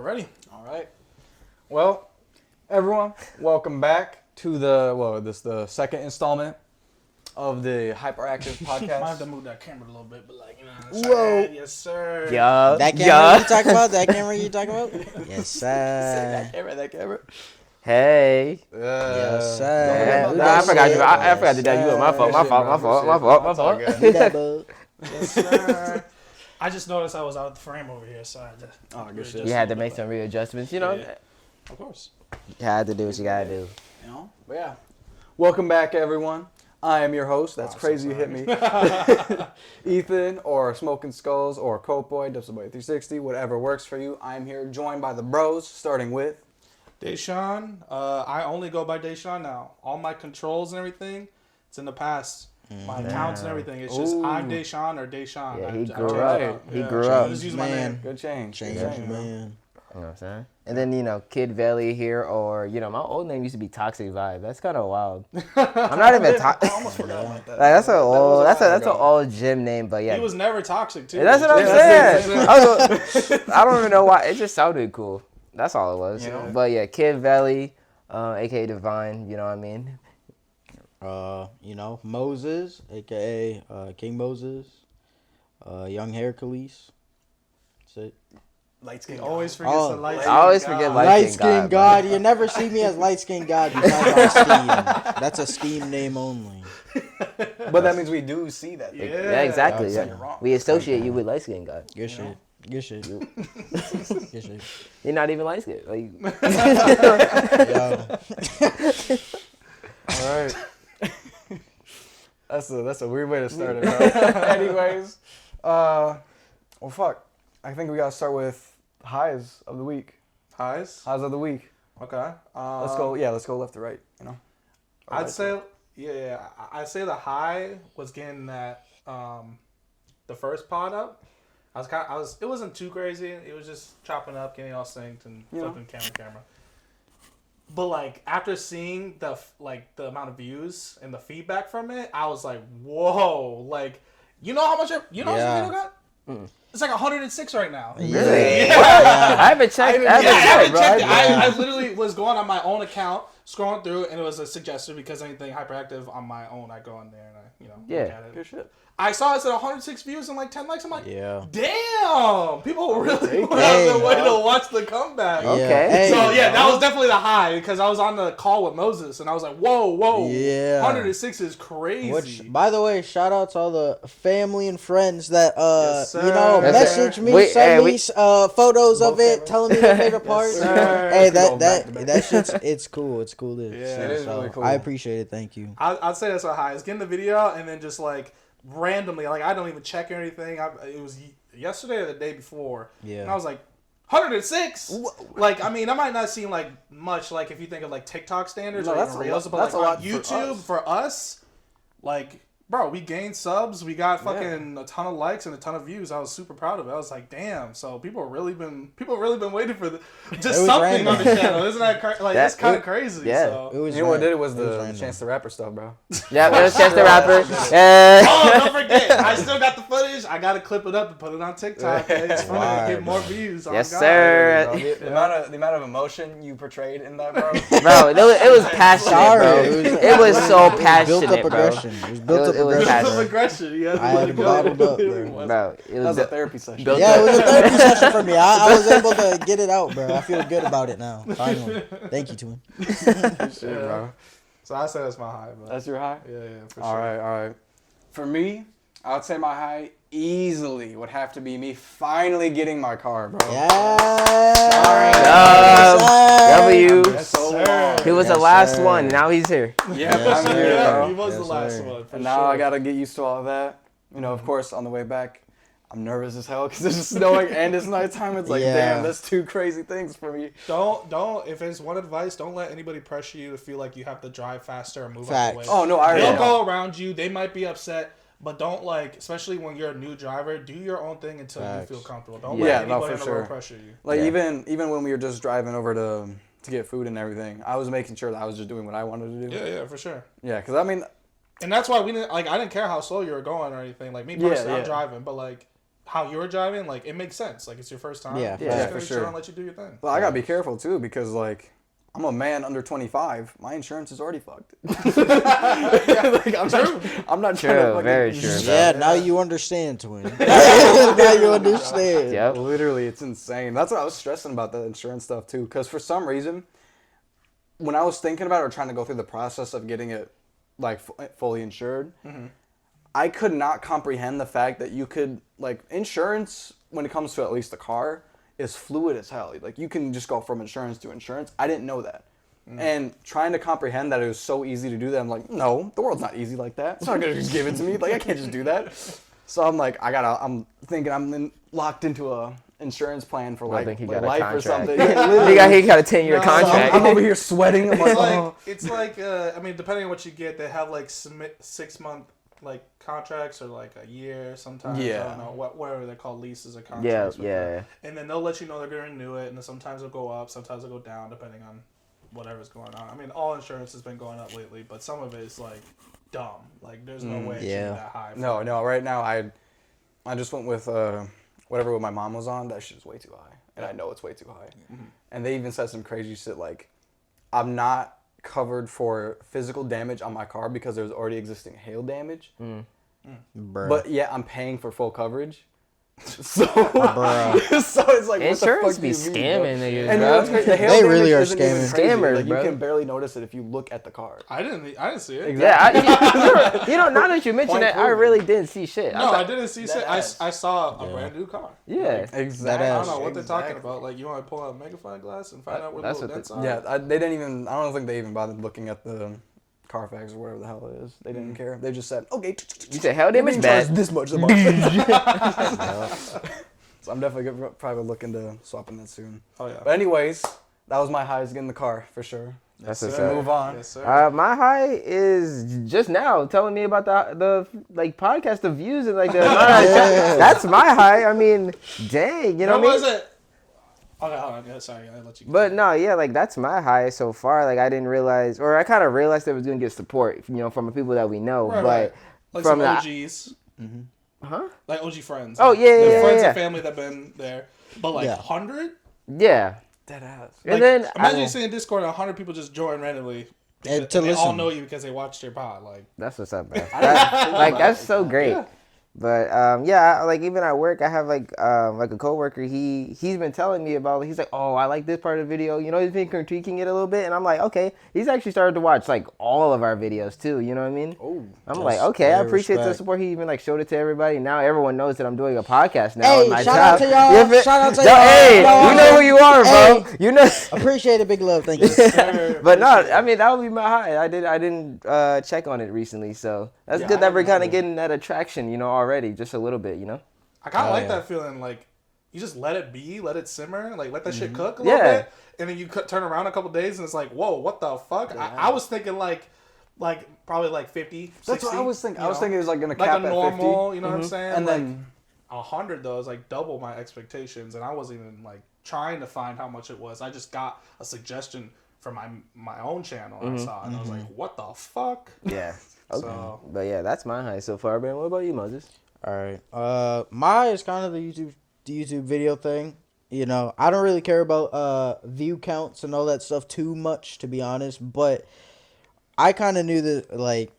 we're ready. All right. Well, everyone, welcome back to the second installment of the HyprActive podcast. Might have to move that camera a little bit, but Whoa. yes, sir. Yeah. That camera you talking about? That camera you talking about? Yes, sir. that camera. Hey. Yes, sir. Yeah. Who Nah, I that forgot shit? you. I forgot to tell you. My fault. Who that bug? Yes, sir. I just noticed I was out of the frame over here, so I just. Good shit. You had to make some readjustments, you know. Yeah. Of course. You had to do what you gotta do. You know? But yeah. Welcome back, everyone. I am your host. That's crazy you hit me. Ethan, or Smokin Skulls, or Copeboy, Dipsboy360, whatever works for you. I'm here joined by the bros, starting with Deshaun. I only go by Deshaun now. All my controls and everything, it's in the past. My accounts and everything. It's just I'm Deshaun or Deshaun. Yeah, he I grew changed up. it up. He grew up. I just use my name. Good change. Change, Good change, man. You know what I'm saying? And then, Kid Valley here, or, my old name used to be Toxic Vibe. That's kind of wild. I'm not even I almost forgot about that. that's an old gym name, but yeah. He was never toxic, too. That's what I'm saying. I don't even know why. It just sounded cool. That's all it was. Yeah. But yeah, Kid Valley, aka Divine, you know what I mean? Moses, aka King Moses, Young Hercules. That's it. Lightskingod. Always forgets the light. I always forget Lightskingod God. You never see me as Lightskingod God besides on Steam. That's a Steam name only. But that means we do see that. Yeah. Yeah, exactly. That's Yeah. wrong. We associate you with Lightskingod God. Good shit. Good shit. Good shit. You're not even light skinned. Like, Yo. All right. That's a weird way to start it, bro. Anyways, well, fuck. I think we gotta start with highs of the week. Highs? Highs of the week. Okay. Let's go. Yeah, let's go left to right. I'd say I'd say the high was getting that the first pod up. It wasn't too crazy. It was just chopping up, getting all synced and flipping camera. But like after seeing the amount of views and the feedback from it, I was like, whoa! Like, you know how much how much the video got? It's like 106 right now. really? I haven't checked. I haven't checked it. bro. I literally was going on my own account, scrolling through, and it was a suggestion because anything HyprActive on my own, I go in there and I look at it. Good shit. I saw it at 106 views and like 10 likes. I'm like, Yeah. damn! People really went Hey, out their way to watch the comeback. Okay. Hey, So yeah, that was definitely the high because I was on the call with Moses and I was like, whoa, Yeah. 106 is crazy. Which, by the way, shout out to all the family and friends that Yes, sir. Yes, message sir. me, Wait, send hey, me photos of it, telling me their favorite part. sir. Hey, Go back to back. that shit's it's cool. It's cool. Yeah. It is really cool. I appreciate it. Thank you. I'd say that's a high. It's getting the video and then just like randomly, like I don't even check or anything. It was yesterday or the day before. Yeah. And I was like, 106? Like, I mean, that might not seem like much, like if you think of like TikTok standards No, or that's even a Reels, lot- but that's like a on lot for YouTube us. for us, like, bro, we gained subs, we got fucking a ton of likes and a ton of views. I was super proud of it. I was like, damn. So people have really been waiting for just was something random. on the channel. Isn't that it's kind of crazy? yeah. So. It was You know what did it random. was the random. Chance the Rapper stuff, bro. Yeah, there's Chance the Rapper. Yeah. Oh, don't forget! I still got the footage. I gotta clip it up and put it on TikTok. It's funny Wow, to get more bro. views. Oh, Yes, God. sir. Bro, the amount of emotion you portrayed in that, bro. Bro, it was passionate, Sorry, bro. It was so built passionate, up bro. aggression. It was built up It was aggression. passionate. Some aggression. Yeah, I had it bottled up, bro. Bro, it That was was a therapy session. built Yeah, it up. was a therapy session for me. I was able to get it out, bro. I feel good about it now. Finally. Thank you, Twin. Shit, bro. So I say that's my high, bro. That's your high? Yeah, for All sure. right. For me, I would say my high easily would have to be me finally getting my car, bro. Yeah. W. That's so long. He was Yes, the last sir. one. Now he's here. Yeah, Yes, I'm here, Yeah, bro. he was the Yes, last sir. one. For And now sure. I gotta get used to all of that. Of course, on the way back, I'm nervous as hell because it's snowing and it's nighttime. It's like, Yeah. damn, that's two crazy things for me. Don't. If it's one advice, don't let anybody pressure you to feel like you have to drive faster or move out Facts. the way. Oh no, I already They'll know. go around you. They might be upset. But don't especially when you're a new driver, do your own thing until Facts. you feel comfortable. Don't Yeah, let no, anybody for on the sure. road pressure you. Like Yeah. even when we were just driving over to get food and everything, I was making sure that I was just doing what I wanted to do. Yeah, for sure. Yeah, because I mean, And that's why we didn't I didn't care how slow you were going or anything. Like me personally, Yeah, I'm yeah. driving, but like how you're driving, like it makes sense. Like it's your first time. Yeah, You're just for gonna sure. chill and let you do your thing. Well, I gotta be careful too because like I'm a man under 25. My insurance is already fucked. Like, I'm not trying to fucking, very true. Yeah, now you understand, twin. Now you understand. Yep. Literally, it's insane. That's what I was stressing about the insurance stuff too. Because for some reason, when I was thinking about it or trying to go through the process of getting it like fully insured, I could not comprehend the fact that you could like insurance when it comes to at least a car is fluid as hell. Like you can just go from insurance to insurance. I didn't know that. And trying to comprehend that it was so easy to do that, I'm like, no, the world's not easy like that. It's not gonna just give it to me. Like I can't just do that. So I'm like, I'm thinking I'm locked into a insurance plan for like, think he like got a life or contract. something. He got a 10-year No, contract. I'm over here sweating. I'm like, It's like oh. it's like I mean, depending on what you get, they have like 6-month like contracts or like a year sometimes. Yeah. I don't know whatever they're called, leases or Yeah, contracts. yeah. And then they'll let you know they're gonna renew it, and then sometimes it'll go up, sometimes it'll go down depending on whatever's going on. I mean, all insurance has been going up lately, but some of it is like dumb. Like there's no way it should be that high. No. Right now I just went with whatever my mom was on. That shit's way too high, and I know it's way too high. And they even said some crazy shit like, I'm not covered for physical damage on my car because there's already existing hail damage. Bruh. But yeah, I'm paying for full coverage. So, Bruh. so it's like, Insurance what the fuck be do you mean, scamming bro? niggas, And bro. what's crazy, the hail They really damage are isn't even scamming. crazy. Scammers, Like, bro. you can barely notice it if you look at the car. I didn't see it. Exactly. Yeah, now that you mention Point that, I proven. really didn't see shit. No, I didn't see it. ass. I saw a brand new car. Yeah. Exactly. I ass. don't know what they're talking about. Like, you want to pull out a magnifying glass and find out where the That's little what dents are? Yeah, they didn't even. I don't think they even bothered looking at the Carfax or whatever the hell it is. They didn't care. They just said, okay. You said hell You're damage being bad. charged this much a month. So I'm definitely gonna probably looking to swapping that soon. Oh, yeah. But anyways, that was my highs getting the car for sure. That's Yes, what's sir. up. Move on. Yes, sir. My high is just now telling me about the like podcast, the views and like the that's my high. I mean, dang, you know What what I was mean? it? Okay, hold on. Yeah, sorry, I let you go. But no, yeah, like that's my high so far. Like I didn't realize, or I kind of realized that it was gonna get support, you know, from the people that we know. Right, but right. Like from some the OGs. huh? Like OG friends. Oh, yeah, They're yeah, friends yeah. and family that been there. But like Yeah. 100? Yeah, Dead ass. and Like, then imagine you see in Discord 100 people just join randomly. And And to they all listen. know you because they watched your pod. Like, that's what's up, man. Like that's so great. Yeah. But yeah, like even at work, I have like a coworker. He's been telling me about. He's like, oh, I like this part of the video. You know, he's been critiquing it a little bit, and I'm like, okay. He's actually started to watch like all of our videos too. You know what I mean? Oh, I'm That's like, okay, I very appreciate the respect. support. He even like showed it to everybody. Now everyone knows that I'm doing a podcast now. Hey, at my shout job. out to y'all. You feel- Shout out to Yo, y'all. Hey, Y'all you know awesome. who you are, bro. Hey. You know. Appreciate it, big love. Thank you. But no, I mean that would be my high. I didn't check on it recently, so that's Yeah, good I that we're didn't kind of either. getting that attraction, you know, already, just a little bit, you know. I kind of Oh, like yeah. that feeling. Like, you just let it be, let it simmer, like let that shit cook a little Yeah. bit, and then you turn around a couple days and it's like, whoa, what the fuck? I was thinking like probably like 50, 60. that's what I was thinking. you I was know? thinking it was like gonna like cap a at normal, 50, you know what I'm saying? and like, then 100 though is like double my expectations, and I wasn't even like trying to find how much it was. I just got a suggestion from my own channel and I saw it, and I was like, what the fuck? Yeah. Okay. So But yeah, that's my high so far, man. What about you, Moses? All right. My is kind of the YouTube video thing. You know, I don't really care about view counts and all that stuff too much, to be honest. But I kind of knew that like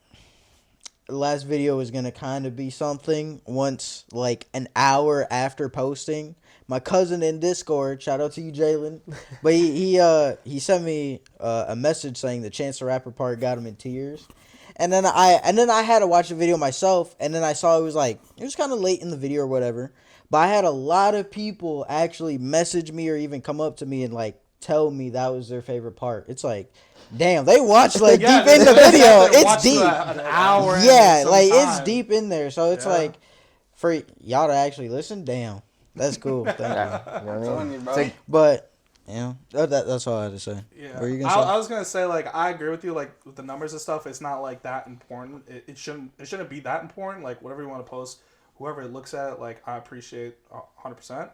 the last video was gonna kind of be something once like an hour after posting. My cousin in Discord, shout out to you, Jalen, but he sent me a message saying the Chance the Rapper part got him in tears. And then I had to watch the video myself, and then I saw it was kind of late in the video or whatever. But I had a lot of people actually message me or even come up to me and like tell me that was their favorite part. It's like, damn, they watched like deep in the video. It's deep. An hour. and Yeah, some like it's time. deep in there. So it's Yeah. like for y'all to actually listen, damn, that's cool. Thank you. You know what I mean? telling you, bro. It's like- But yeah, that's all I had to say. Yeah, What were you gonna say? I was gonna say like I agree with you. Like with the numbers and stuff, it's not like that important. It shouldn't be that important. Like whatever you want to post, whoever looks at it, like I appreciate 100%.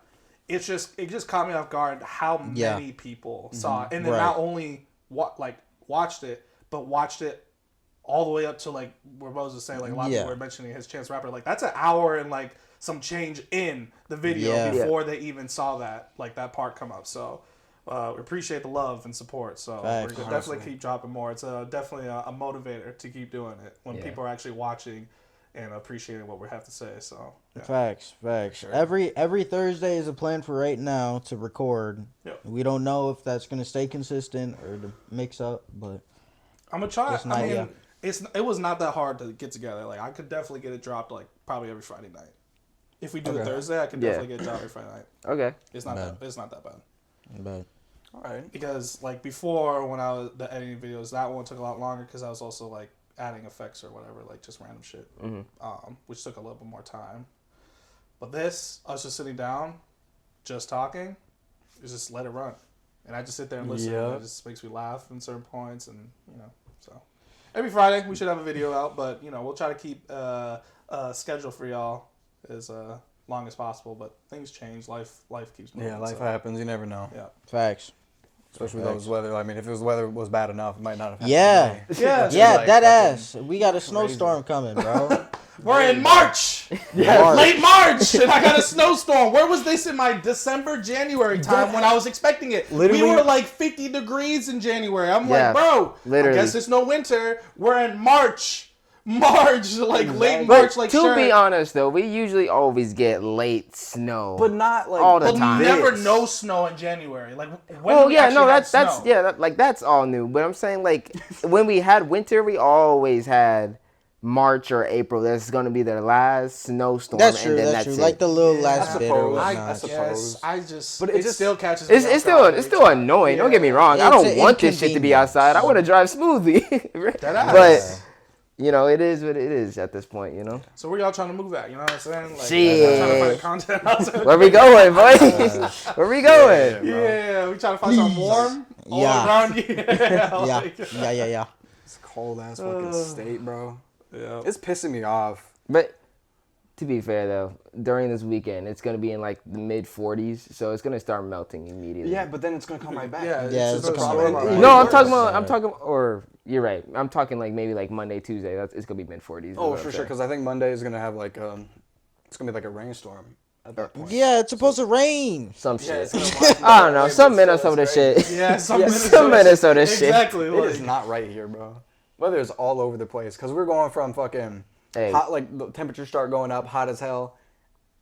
It just caught me off guard how Yeah. many people saw it, and then Right. not only watched it, but watched it all the way up to like where Bose was saying, like a lot of Yeah. people were mentioning his Chance Rapper. Like that's an hour and like some change in the video before they even saw that part come up. So we appreciate the love and support. So we're gonna definitely keep dropping more. It's definitely a motivator to keep doing it when people are actually watching and appreciating what we have to say. So Facts. Sure. Every Thursday is a plan for right now to record. Yep. We don't know if that's gonna stay consistent or to mix up, but I'm gonna try. Not, I mean, it was not that hard to get together. Like I could definitely get it dropped like probably every Friday night. If we do it Thursday, I could definitely get it dropped every Friday night. Okay. It's not that bad. but All right. Because like before, when I was the editing videos, that one took a lot longer because I was also like adding effects or whatever, like just random shit, which took a little bit more time. But this, us just sitting down, just talking, is just let it run, and I just sit there and listen. And it just makes me laugh in certain points, and so every Friday we should have a video out, but we'll try to keep a schedule for y'all as long as possible. But things change, life keeps moving. Yeah, life happens. You never know. Yeah, facts. Especially with those weather. I mean, if the weather was bad enough, it might not have happened. Yeah. Yeah, Like that ass. We got a snowstorm coming, bro. we're in March. Late March, and I got a snowstorm. Where was this in my December, January time when I was expecting it? Literally, we were like 50 degrees in January. I'm Yeah, like, bro, literally. I guess it's no winter. We're in March, like late But March, like to be honest, though, we usually always get late snow. But not like all the But time. never no snow in January. Like when Oh we yeah, actually no, had that's snow. yeah, that's all new. But I'm saying like when we had winter, we always had March or April. That's gonna be their last snowstorm. That's true. And then that's that's true. it. Like the little last bit or suppose. whatnot. I suppose. Yes, I just, But it just still catches me It's off still guard it's every still time. annoying. Don't get me wrong. I It's don't an want this shit to be inconvenience. outside. I want to drive smoothly. That But it is what it is at this point. So where y'all trying to move at? You know what I'm saying? Like, Shit. trying to find content outside. Where we going, boy? Where we going? Yeah, we trying to find something warm all Yeah. around here. Yeah. It's a cold ass fucking state, bro. Yeah. It's pissing me off. But to be fair though, during this weekend, it's gonna be in like the mid 40s, so it's gonna start melting immediately. Yeah, but then it's gonna come right back. Yeah, Yeah, it's it's just a coming. problem. No, I'm talking, or you're right. I'm talking like maybe like Monday, Tuesday. It's gonna be mid 40s. Oh, for sure. Because I think Monday is gonna have like it's gonna be like a rainstorm at that point. Yeah, it's supposed to rain. Some shit. It's I don't know. Some Minnesota shit. Yeah, some Some Minnesota shit. Exactly. It Like, is not right here, bro. Weather is all over the place because we're going from fucking hot, like the temperatures start going up, hot as hell.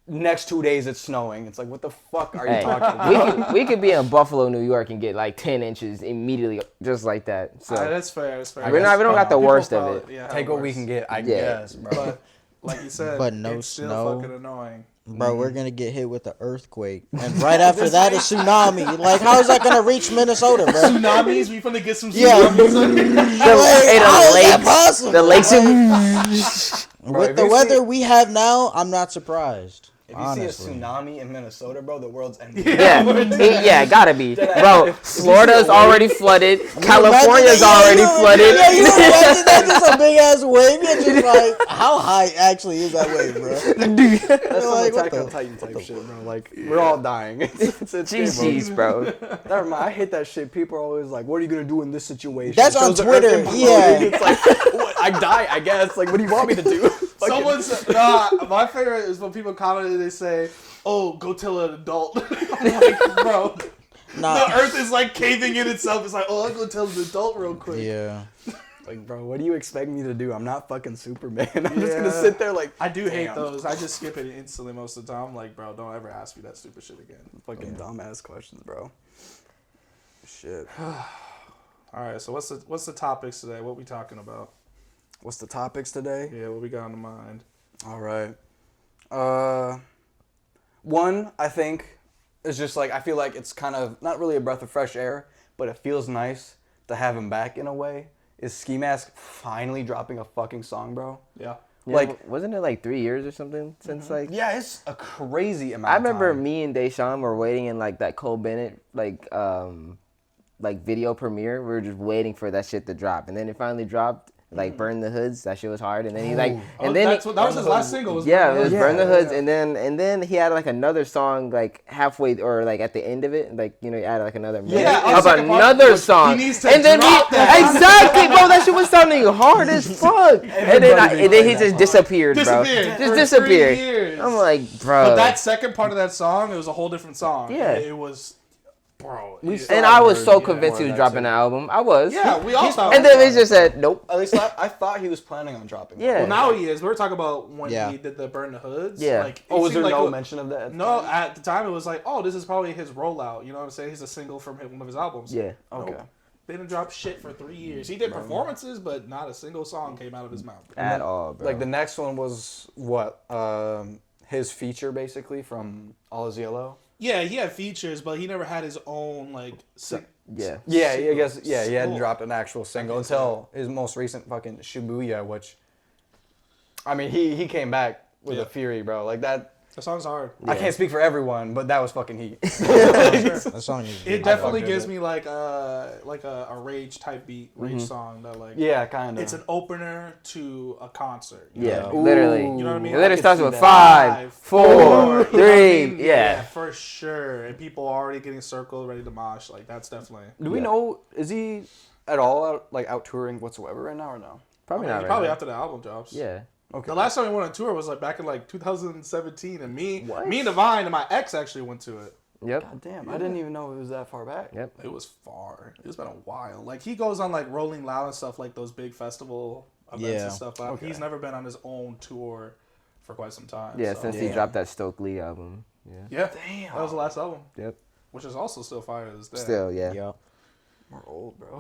Next 2 days it's snowing. It's like, what the fuck are you talking about? we could be in Buffalo, New York, and get like 10 inches immediately, just like that. So that's fair. That's fair. we don't got the People worst of probably- it. yeah, Take what we can get, I Yeah. guess, bro. But like you said, But no it's still snow. fucking annoying. Bro, we're gonna get hit with an earthquake, and right after that, a tsunami. Like, how is that gonna reach Minnesota, bro? Tsunamis? We finna get some Yeah. tsunamis. Hey, How is that possible? The lakes. Bro, With if the you weather see- we have now, I'm not surprised. If you honestly. see a tsunami in Minnesota, bro, the world's ending. Yeah, gotta be. Bro, Florida's already flooded. California's Yeah, already you flooded. imagine that just a big ass wave? You're just like, how high actually is that wave, bro? That's some Like, what Attack on the- Titan type shit, bro. Like, we're all dying. It's game GG's, bro. Never mind. I hate that shit. People are always like, what are you going to do in this situation? That's on Shows the earth Twitter, imploding. yeah. It's like, what? I die, I guess. Like, what do you want me to do? Fucking- Someone said, my favorite is when people comment and they say, "Oh, go tell an adult." I'm like, bro, Nah. the earth is like caving in itself. It's like, oh, I'll go tell an adult real quick. Yeah. Like, bro, what do you expect me to do? I'm not fucking Superman. I'm just going to Yeah. sit there like, I do hate damn. those. I just skip it instantly most of the time. I'm like, bro, don't ever ask me that stupid shit again. Fucking dumbass questions, bro. Shit. All right, so what's the topics today? What we talking about? What's the topics today? Yeah, what we got on the mind? All right. One, I think, is just like, I feel like it's kind of not really a breath of fresh air, but it feels nice to have him back in a way. Is Ski Mask finally dropping a fucking song, bro? Yeah. Like, wasn't it like 3 years or something since like? yeah, it's a crazy amount. I of remember time. me and Deshaun were waiting in like that Cole Bennett like video premiere. We were just waiting for that shit to drop, and then it finally dropped. like Burn the Hoods. That shit was hard. And then he like, Oh, and then that was his last single. Was yeah, Burn it was the Burn the Hoods. Hoods, and then he had like another song like halfway or like at the end of it, like he added like another minute on of the second part, another song. he needs to and then drop that. exactly, bro, that shit was sounding hard as fuck. and then he just disappeared, bro. Disappeared. Just for disappeared. 3 years. I'm like, bro. But that second part of that song, it was a whole different song. Yeah. It was, bro. And I was so more convinced he of was that dropping too. an album. I was. Yeah, we all thought. And then they just said, nope. At least I thought he was planning on dropping. Yeah. Well, now he is. We were talking about when Yeah. he did the Burn the Hoods. Yeah. Like, Oh, it was there seemed like no it- mention of that? No, at the time it was like, oh, this is probably his rollout. You know what I'm saying? He's a single from one of his albums. Yeah. Okay. Nope. They didn't drop shit for 3 years. He did performances, but not a single song came out of his mouth. At all, bro. Like the next one was what? His feature basically from All Is Yellow. Yeah, he had features, but he never had his own like. Yeah. Yeah, I guess. Yeah, he hadn't Single. dropped an actual single think so. until his most recent fucking Shibuya, which. I mean, he came back with Yeah. a fury, bro. Like that. The song's hard. I can't speak for everyone, but that was fucking heat. That song is It definitely fucking gives it. me like a rage type beat, rage song that like. Yeah, kind of. It's an opener to a concert. you Yeah, know? Ooh. literally. You know what I mean? It literally could starts see with that. 5, 4, you know what I 3. mean? Yeah. for sure. And people already getting circled, ready to mosh. Like that's definitely. Do we Yeah. know? Is he at all out touring whatsoever right now or no? Probably not right Probably now. after the album drops. Yeah. Okay. The last time we went on tour was like back in like 2017, and me What? and Divine and my ex actually went to it. Yep. God damn, I didn't even know it was that far back. Yep. It was far. It's been a while. Like he goes on like Rolling Loud and stuff, like those big festival events Yeah. and stuff. But Okay. he's never been on his own tour for quite some time. Yeah, so. since he dropped that Stokely album. Yeah. Yeah, Damn. that was the last album, Yep. which is also still fire to this day. Still, yeah. Yeah. We're old, bro.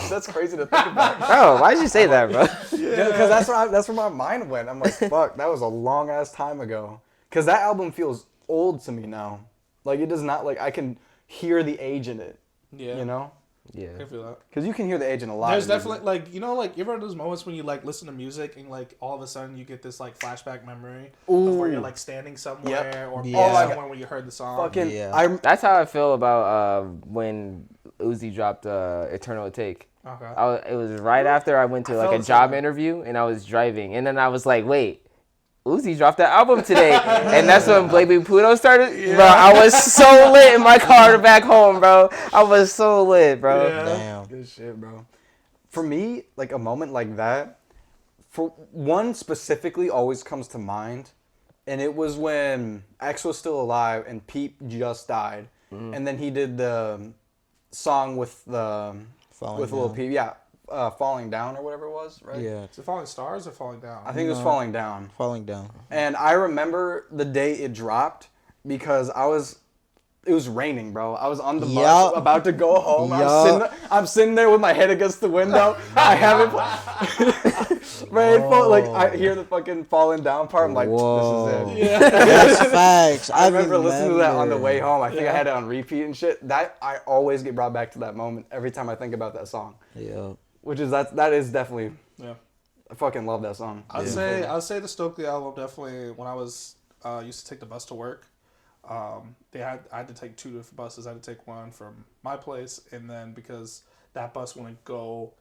That's crazy to think about. Bro, why'd you say that, bro? Yeah, because that's where my mind went. I'm like, fuck, that was a long ass time ago. Because that album feels old to me now. Like it does not like I can hear the age in it. Yeah, You know, I Yeah. can feel that. because you can hear the age in a lot. There's of music. definitely like like you ever had those moments when you like listen to music and like all of a sudden you get this like flashback memory of where you're Ooh. like standing somewhere or Yeah. somewhere when you heard the song. fucking. Yeah. That's how I feel about when Uzi dropped Eternal Take. Okay. It was right after I went to like felt a the job same. interview and I was driving. And then I was like, wait, Uzi dropped that album today. And that's when Baby Pluto started. Bro, I was so lit in my car back home, bro. I was so lit, bro. Yeah. Damn. Good shit, bro. For me, like a moment like that, for one specifically always comes to mind, and it was when X was still alive and Peep just died, and then he did the song with the Falling with Lil Down. Peep, Falling Down or whatever it was, right? Yeah. Is it Falling Stars or Falling Down? I think it was Falling Down. Falling down. And I remember the day it dropped because it was raining, bro. I was on the bus Yup. about to go home. Yup. I'm sitting there with my head against the window. I haven't like I hear the fucking falling down part. I'm like, Whoa. this is it. Yeah. That's facts. I remember listening to that on the remember. way home. I think I had it on repeat and shit. That I always get brought back to that moment every time I think about that song. Yeah. Which is that is definitely Yeah. I fucking love that song. I'd say the Stokely album definitely. When I was used to take the bus to work, I had to take 2 different buses. I had to take one from my place, and then because that bus wouldn't go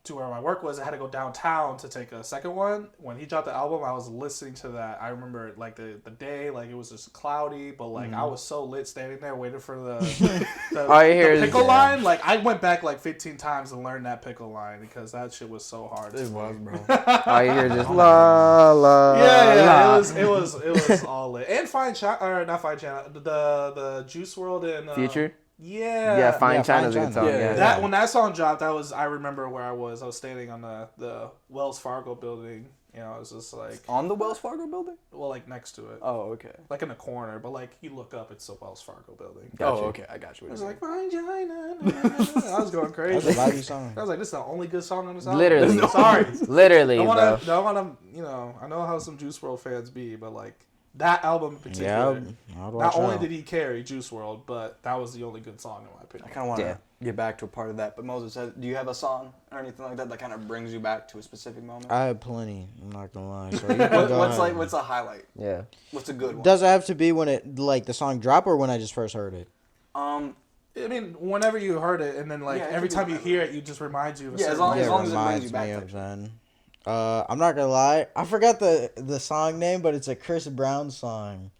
to where my work was, I had to go downtown to take a second one. When he dropped the album, I was listening to that. I remember like the day, like it was just cloudy, but like I was so lit standing there waiting for the All you hear is pickle line. Like I went back like 15 times to learn that pickle line because that shit was so hard. It was, bro. all you hear is just la la. Yeah, la. it was all lit. And Fine China, or not Fine China, the Juice World and Future. Yeah, Yeah, Fine Yeah, China's a Fine good song. China. Yeah. That when that song dropped, I remember where I was. I was standing on the Wells Fargo building. You know, it was just like On the Wells Fargo building? like next to it, Oh, okay. like in the corner. But like you look up, it's the Wells Fargo building. Gotcha. Oh, okay. I got you. I was like Fine China. I was going That's a crazy. vibey song. I was like, this is the only good song on this album. Literally. Sorry. Literally, Don't bro. wanna, I know how some Juice WRLD fans be, but like that album in particular, Yeah. I'd not watch only out. did he carry Juice WRLD, but that was the only good song in my I opinion. kind of want to Yeah. get back to a part of that. But Moses, do you have a song or anything like that that kind of brings you back to a specific moment? I have plenty. I'm not gonna lie. So you can go ahead. What's a highlight? Yeah. What's a good one? Does it have to be when it like the song dropped or when I just first heard it? I mean, whenever you heard it, and then like Yeah, every time you hear it, you just reminds you of a certain as It long as it brings reminds you back me to of it. Zen. I'm not gonna lie. I forgot the song name, but it's a Chris Brown song.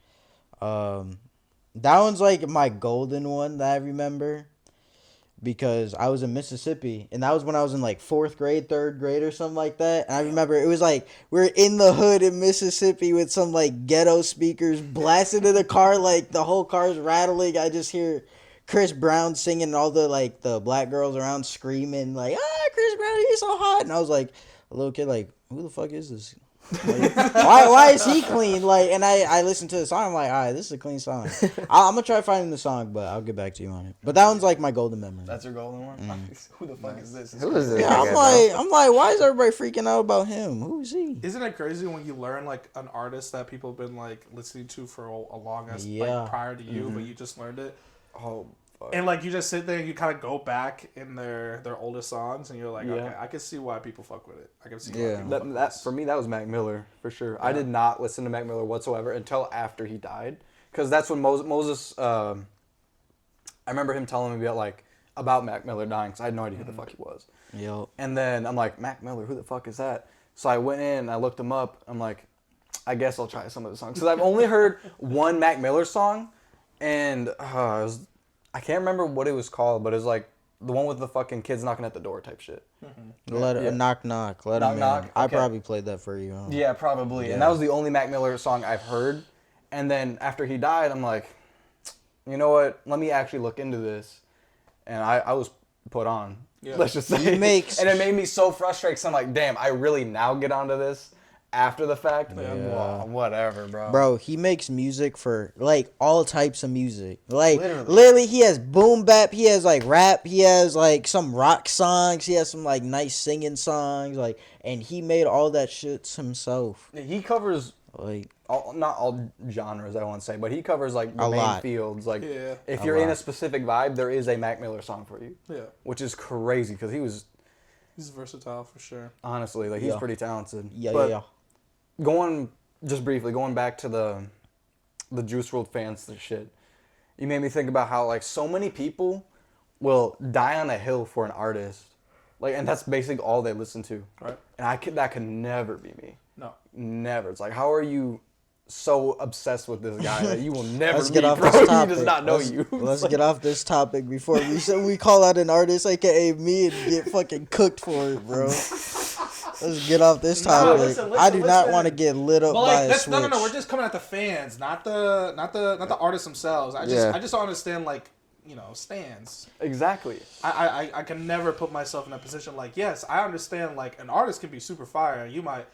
That one's like my golden one that I remember because I was in Mississippi, and that was when I was in like 4th grade, 3rd grade, or something like that. And I remember it was like we're in the hood in Mississippi with some like ghetto speakers blasting in the car, like the whole car's rattling. I just hear Chris Brown singing, and all the like the black girls around screaming like, "Ah, Chris Brown, you're so hot!" And I was like a little kid, like, who the fuck is this? Like, why is he clean? Like, and I listened to the song. I'm like, all right, this is a clean song. I'm gonna try finding the song, but I'll get back to you on it. But that one's like my golden memory. That's your golden one. Who the fuck is this? Who is this? Yeah, nigga, I'm like, why is everybody freaking out about him? Who is he? Isn't it crazy when you learn like an artist that people have been like listening to for a long as Yeah. like prior to you, but you just learned it, Oh, fuck. and like you just sit there and you kind of go back in their older songs, and you're like, Yeah. okay, I can see why people fuck with it. I can see why Yeah. people fuck with That this. for me, that was Mac Miller for sure. I did not listen to Mac Miller whatsoever until after he died, because that's when Moses. I remember him telling me about Mac Miller dying, because I had no idea who the fuck he was. Yo, And then I'm like, Mac Miller, who the fuck is that? So I went in, I looked him up. I'm like, I guess I'll try some of the songs, because I've only heard one Mac Miller song, and I can't remember what it was called, but it was like the one with the fucking kids knocking at the door type shit. knock knock, let Knock, him in. knock, I okay. probably played that for you. Huh? Yeah, probably. Yeah. And that was the only Mac Miller song I've heard. And then after he died, I'm like, you know what? Let me actually look into this. And I was put on. Yeah. Let's just say. He makes- And it made me so frustrated, because I'm like, damn, I really now get onto this after the fact? Yeah. Well, whatever, bro. Bro, he makes music for like all types of music. Like Literally. literally, he has boom bap, he has like rap, he has like some rock songs, he has some like nice singing songs, like, and he made all that shit himself. He covers, Like, not all genres, I won't say, but he covers like the A main lot. fields. Like, Yeah. if A you're in a lot. specific vibe, there is a Mac Miller song for you. Yeah, Which is crazy, because he was, he's versatile for sure. honestly, like, he's Yeah. pretty talented. yeah, But yeah. going back to the Juice WRLD fans shit, you made me think about how like so many people will die on a hill for an artist, like, and that's basically all they listen to. Right. And that could never be me. No. Never. It's like, how are you so obsessed with this guy that you will never Let's meet, get off bro? this He topic. does not know let's, you. Let's It's get like- off this topic before we call out an artist, aka me, and get fucking cooked for it, bro. Let's get off this topic. listen, I do not listen. want to get lit up But by like, a that's, switch. no. We're just coming at the fans, not the artists themselves. I just don't understand like stands. Exactly. I can never put myself in a position like, yes, I understand like an artist can be super fire. You might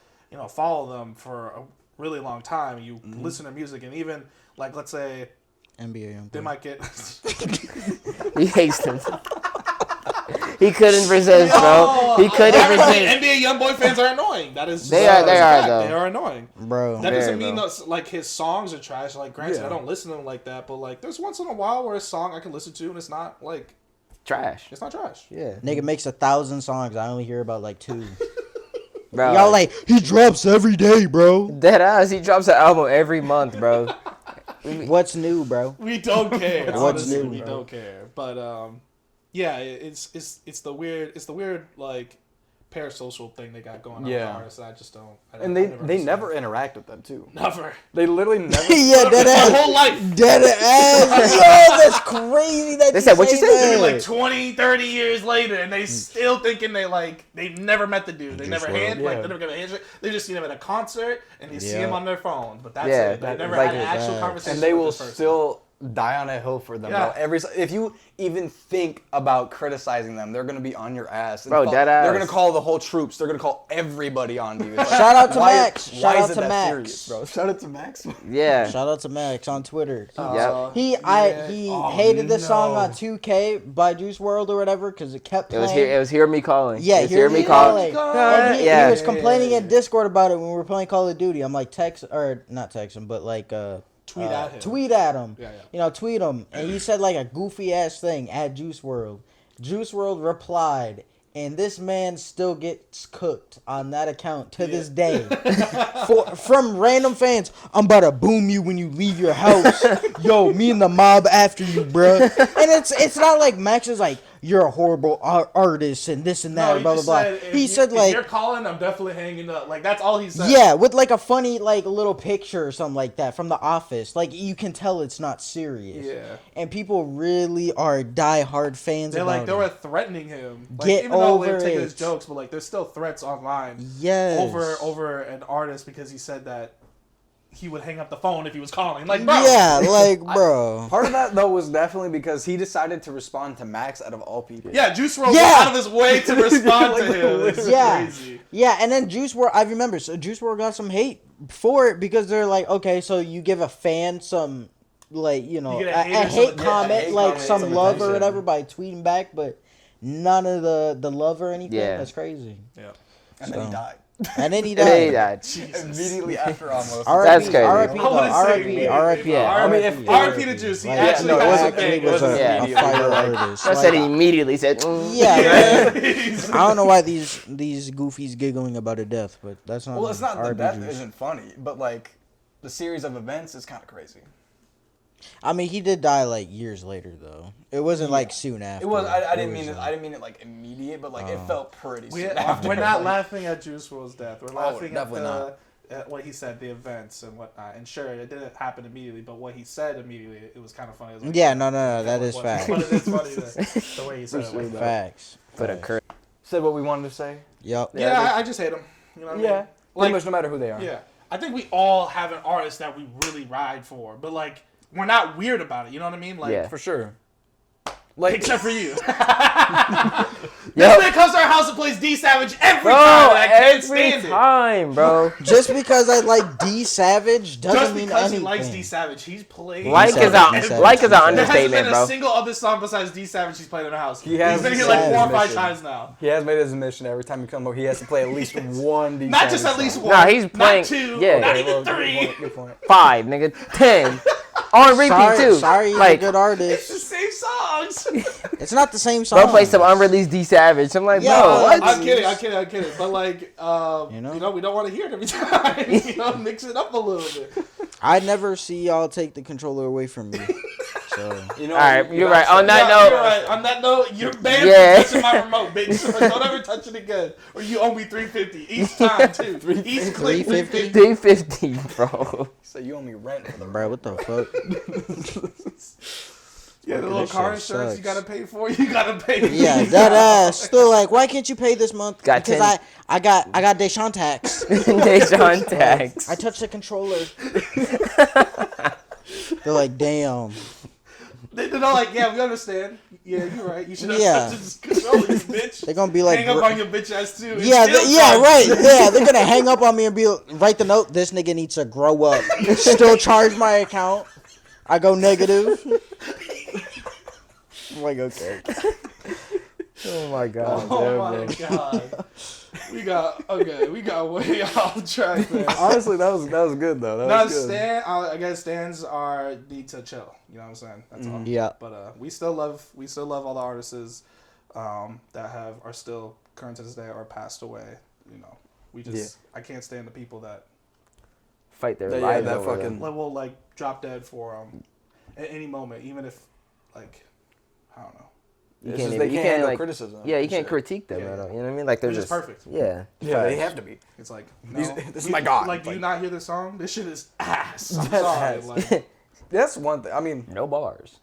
follow them for a really long time. You listen to music, and even like let's say NBA young they boy. might get. He hates them. He couldn't resist, bro. He couldn't resist. NBA YoungBoy fans are annoying. That is They just are, they a are, fact. though. They are annoying. Bro. That doesn't Very, mean bro. that like his songs are trash. Like granted, Yeah. I don't listen to them like that, but like there's once in a while where a song I can listen to and it's not like Trash. it's not trash. Yeah. Nigga makes 1,000 songs. I only hear about like 2. Bro. Y'all like, he drops every day, bro. Dead ass. He drops an album every month, bro. What's new, bro? We don't care. What's Honestly, new, we bro? don't care. But yeah, it's the weird like parasocial thing they got going on Yeah. with artists. I just don't. And they never interact with them too. never. They literally never. Yeah, dead My ass. whole life. Dead ass. Yo, that's crazy. That They said, "What you say?" that. Maybe like 20, 30 years later, and they still thinking they've never met the dude. They Juice never WRLD. they never give a handshake. They just see him at a concert and they see Yeah. him on their phone. But that's Yeah, it. They never like had an actual that. conversation. And they with will this person. still die on a hill for them. Yeah. Bro. If you even think about criticizing them, they're gonna be on your ass. And Bro, dead ass. They're gonna call the whole troops. They're gonna call everybody on you. It's like, Shout out to why- Max. Why Shout is out it to that Max. serious, bro? Shout out to Max. Yeah. Shout out to Max on Twitter. Yep. He Oh, hated the song no. on 2K by Juice WRLD or whatever because it kept It was playing. Hear Me Calling. Yeah, It was Hear Me Calling. And he Yeah. was complaining in Discord about it when we were playing Call of Duty. I'm like, not text him, but like Tweet at him. Tweet at him. Yeah. Tweet him. And he said like a goofy ass thing at Juice WRLD. Juice WRLD replied And this man still gets cooked on that account to this day. From random fans. I'm about to boom you when you leave your house. Yo, me and the mob after you, bruh. And it's not like Max is like, you're a horrible artist and this and that, blah, blah, blah. He said, if you're calling, I'm definitely hanging up. Like, that's all he said. Yeah, with like a funny, like, little picture or something like that from The Office. Like, you can tell it's not serious. Yeah. And people really are diehard fans They're about they were threatening him. Like, Get even though over they're taking it. his jokes, but like there's still threats online. Yes. Over an artist because he said that he would hang up the phone if he was calling. Like, bro. Yeah, like, bro. Part of that, though, was definitely because he decided to respond to Max out of all people. Yeah, Juice WRLD went out of his way to respond Like, to him. It's Yeah. crazy. Yeah, and then Juice WRLD, I remember, so Juice WRLD got some hate for it because they're like, okay, so you give a fan some, like, you know, You a get a hater hate some- comment, yeah, a hate like comment, some some love or attention. whatever by tweeting back, but none of the love or anything. Yeah. That's crazy. Yeah. And then he died. And then he Hey, died. that. Immediately after almost. That's crazy. R.I.P. I wouldn't say R.I.P. immediately, R.I.p. yeah. I mean, if- R.I.P. to Juice. He Like, actually no, it has wasn't- a bang. He was a Yeah. fire artist. I said he Like, immediately said, yeah, Yeah. right. I don't know why these goofies giggling about a death, but that's not. Well, it's not the R.I.P. death Juice. isn't funny, but like the series of events is kind of crazy. I mean, he did die like years later, though. It wasn't like soon after. It was. I didn't was, mean it. I didn't mean it like immediate, but like it felt pretty. We, soon after. we're not laughing at Juice WRLD's death. We're laughing at, definitely not. at what he said, the events and whatnot. And sure, it didn't happen immediately, but what he said immediately, it was kind of funny. It was like, Yeah, no, that is what- fact. But it is funny the way he said it. Like that. Facts. but a Facts. curse. Said what we wanted to say. Yep. Yeah, I just hate him. You know what I mean? Yeah, pretty Like, much no matter who they are. yeah. I think we all have an artist that we really ride for, but like, we're not weird about it. You know what I mean? Like, Yeah. For sure. Like except for you. Yep. This man comes to our house and plays D Savage every Bro, time. And I can't every stand it. time, bro. Just because I like D Savage doesn't Just mean because anything. he likes D Savage, he's played. Like Savage, is D a Savage, like is D an Savage. There hasn't understatement, been bro. a single other song besides D Savage he's played in our house. He has He's been here his like 4 or 5 admission. times now. he has made his admission every time he comes over. He has to play at least one. D Not just Savage at least song. one. No, he's playing- Not two. yeah. Not Okay, even well, good 3. point, good point. 5, nigga, 10. On repeat too. Sorry, he's like, a good It's artist. the same songs. It's not the same song. bro, play some unreleased D Savage. I'm like, Yeah, bro, what? I'm kidding. But like, You know? we don't want to hear it every time. You know, mix it up a little bit. I never see y'all take the controller away from me. So You know, All right, you you're gotta right. On say- that Yeah, note, you're right. On that note, you're banned Yeah. from touching my remote, bitch. Don't ever touch it again, or you owe me $350 each time too. Each click $350? $350. D50, bro. So you owe me rent for the bro, what the fuck? Yeah, the little This car shit insurance sucks. you gotta pay for. You gotta pay. Yeah, that ass. Still like, why can't you pay this month? Got Because 10. I got Deshaun tax. Deshaun tax. I touched the controller. They're like, damn. They're like, yeah, we understand. Yeah, you're right. You should have Yeah. touched this controller, you bitch. They're gonna be like, Hang up on your bitch ass too. and yeah, still yeah, charge right. you. Yeah, they're gonna hang up on me and be write the note. This nigga needs to grow up. Still charge my account. I go negative. I'm like, okay. Oh my god. Oh my god. We got way off track, man. Honestly, that was good though. That No, was good. Stan. I guess Stans are need to chill. You know what I'm saying? That's all. Yeah. But we still love all the artists that are still current to this day or passed away. You know, we just I can't stand the people that Fight their Yeah, lives that over fucking- them. will like drop dead for at any moment, even if like I don't know. You It's can't just even, they you can't can't handle like criticism. yeah, you and can't shit. critique them Yeah. at all. You know what I mean? Like they're Which is just perfect. Yeah. Yeah, they have to be. It's like These- no, this is my god. Like, do you Like- not hear this song? This shit is ass. I'm That's sorry. ass. Like, That's one thing. I mean, No bars.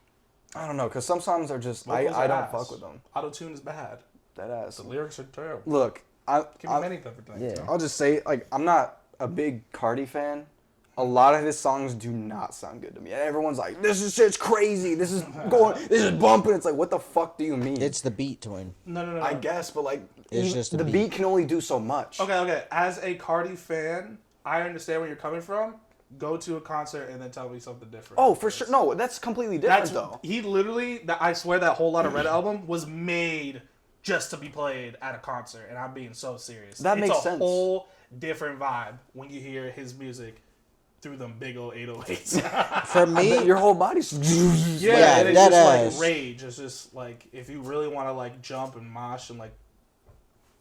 I don't know, cause some songs are just vocals I are don't ass. fuck with them. Auto-tune is bad. That ass. The lyrics are terrible. Look, Can be many different things. Yeah. You know? I'll just say, like, I'm not a big Cardi fan. A lot of his songs do not sound good to me. And everyone's like, this is shit's crazy. This is bumping. It's like, what the fuck do you mean? It's the beat, twin. No. I guess, but like, It's just the the beat. beat. Can only do so much. Okay. As a Cardi fan, I understand where you're coming from. Go to a concert and then tell me something different. Oh, for sure. No, that's completely different That's though. he literally. I swear that whole lot of Red album was made just to be played at a concert, and I'm being so serious. That makes it's a sense. whole different vibe when you hear his music through them big old 808s. For me, Your whole body's. Yeah, and it's that just ass. like rage. It's just like if you really want to like jump and mosh and like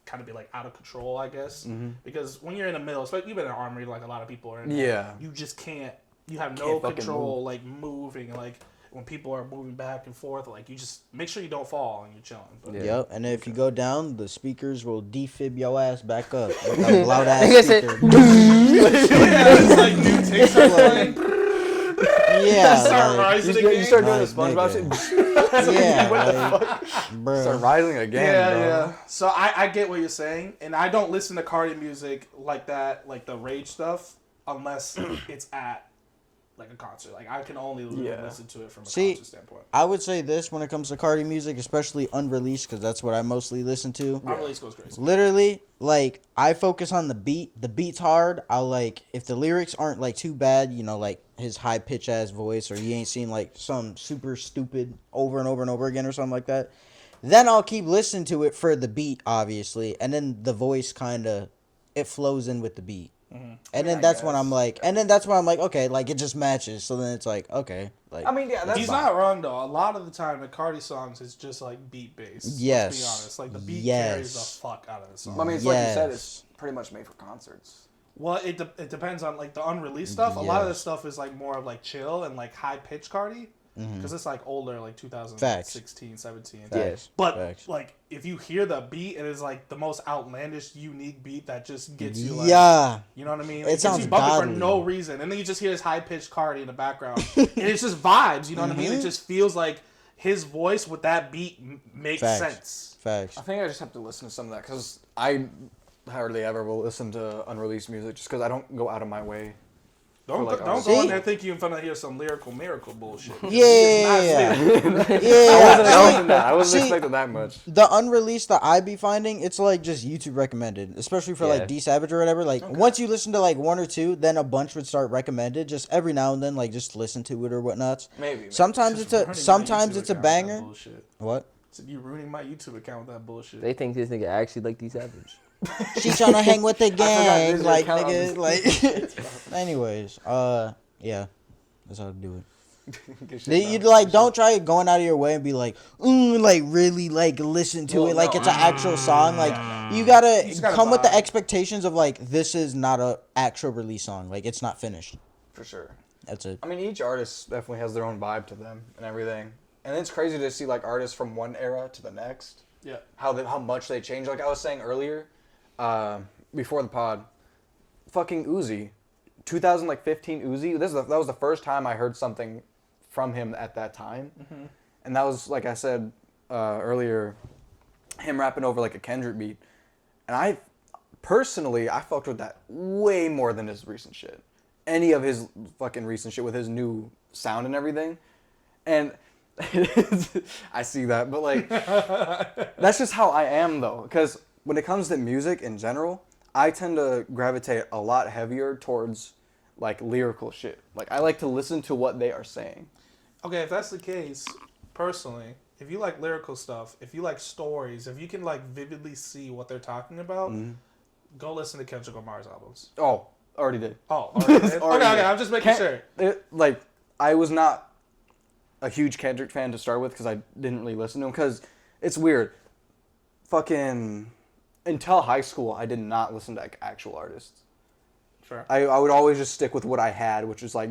kind of be like out of control, I guess. Because when you're in the middle, especially you've been in an armory, like a lot of people are in. Yeah. You just can't. You have no control, like moving, like when people are moving back and forth, like you just make sure you don't fall and you're chilling. But, Yep, and if you go down, the speakers will defib your ass back up. Like a loud ass speaker. it's like new takes are playing. Yeah, Start like, rising You again. start doing the Like, SpongeBob shit. yeah, What the like, fuck? bro. Start rising again, Yeah, bro. yeah. So I get what you're saying, and I don't listen to Cardi music like that, like the rage stuff, unless it's at like a concert. Like I can only listen to it from a concert standpoint. I would say this when it comes to Cardi music, especially unreleased, because that's what I mostly listen to. Unreleased goes crazy. Literally, like I focus on the beat. The beat's hard. I'll like if the lyrics aren't like too bad, you know, like his high pitch ass voice, or you ain't seen like some super stupid over and over and over again or something like that. Then I'll keep listening to it for the beat, obviously, and then the voice kind of it flows in with the beat. And then that's when I'm like, okay, like it just matches. So then it's like, okay, like I mean, yeah, that's He's not wrong though. A lot of the time, the Cardi songs is just like beat based. Yes. Let's be honest. Like the beat Yes. carries the fuck out of the song. I mean, it's like you said, Yes. it's pretty much made for concerts. Well, it depends on like the unreleased stuff. A lot of Yes. this stuff is like more of like chill and like high pitch Cardi, because it's like older, like 2016, 17. Yes. But Facts. like if you hear the beat, it is like the most outlandish, unique beat that just gets you like, yeah. you know what I mean? It Like, gets sounds you bumping for godly. no reason, and then you just hear this high pitched Cardi in the background, and it's just vibes. You know what I mean? It just feels like his voice with that beat makes Facts. sense. Facts. I think I just have to listen to some of that because I hardly ever will listen to unreleased music just because I don't go out of my way. Don't like don't artists. go in See? there thinking you're gonna hear some lyrical miracle bullshit. Yeah. I wasn't expecting that. I wasn't See, expecting that much. The unreleased that I be finding, it's like just YouTube recommended, especially for Yeah. like D Savage or whatever. Like once you listen to like one or two, then a bunch would start recommended. Just every now and then, like just listen to it or whatnot. Maybe. Sometimes Just it's a ruining my sometimes YouTube it's a account with that banger. bullshit. What? So you ruining my YouTube account with that bullshit. They think this nigga actually like these Savage. She trying to hang with the gang, this is like your account. nigga, like. Anyways, yeah, that's how to do it. Good shit, You bro. like don't try going out of your way and be like, like really like listen to Well, it like no, it's an actual song. Like you gotta just gotta come with the vibe. expectations of like this is not a actual release song. Like it's not finished. For sure. That's it. I mean, each artist definitely has their own vibe to them and everything. And it's crazy to see like artists from one era to the next. Yeah. How much they change. Like I was saying earlier, before the pod, fucking Uzi, 2015 Uzi. That was the first time I heard something from him at that time, and that was like I said earlier, him rapping over like a Kendrick beat, and I personally fucked with that way more than his recent shit. Any of his fucking recent shit with his new sound and everything, and. I see that, but like that's just how I am though, because when it comes to music in general, I tend to gravitate a lot heavier towards like lyrical shit. Like I like to listen to what they are saying. Okay, if that's the case, personally, if you like lyrical stuff, if you like stories, if you can like vividly see what they're talking about, go listen to Kendrick Lamar's albums. Oh, already did. Oh, already did? Already okay, did. I'm just making sure. Like I was not a huge Kendrick fan to start with because I didn't really listen to him because it's weird. Fucking until high school, I did not listen to like actual artists. Sure. I would always just stick with what I had, which was like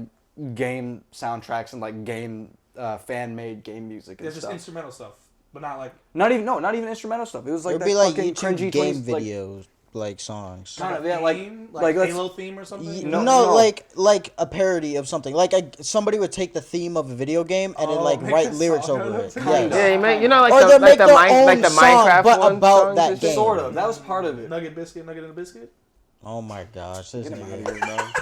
game soundtracks and like game fan-made game music and It's just stuff. instrumental stuff, but not like. Not even instrumental stuff. It was like It'd that be like fucking YouTube cringy game 20s, like, videos, like songs. Kind of, a yeah, like- theme, like, let's- Halo theme or something. No, No, no. like a parody of something. Like somebody would take the theme of a video game and then Oh, like make write a lyrics song over out it. of it. Yes. Yeah, you know, Or they'll make their own like the song, Minecraft but one about songs that and shit. game. Sort of. That was part of it. Nugget biscuit, nugget and a biscuit. Oh my gosh, this Get him out nigga. of here, man.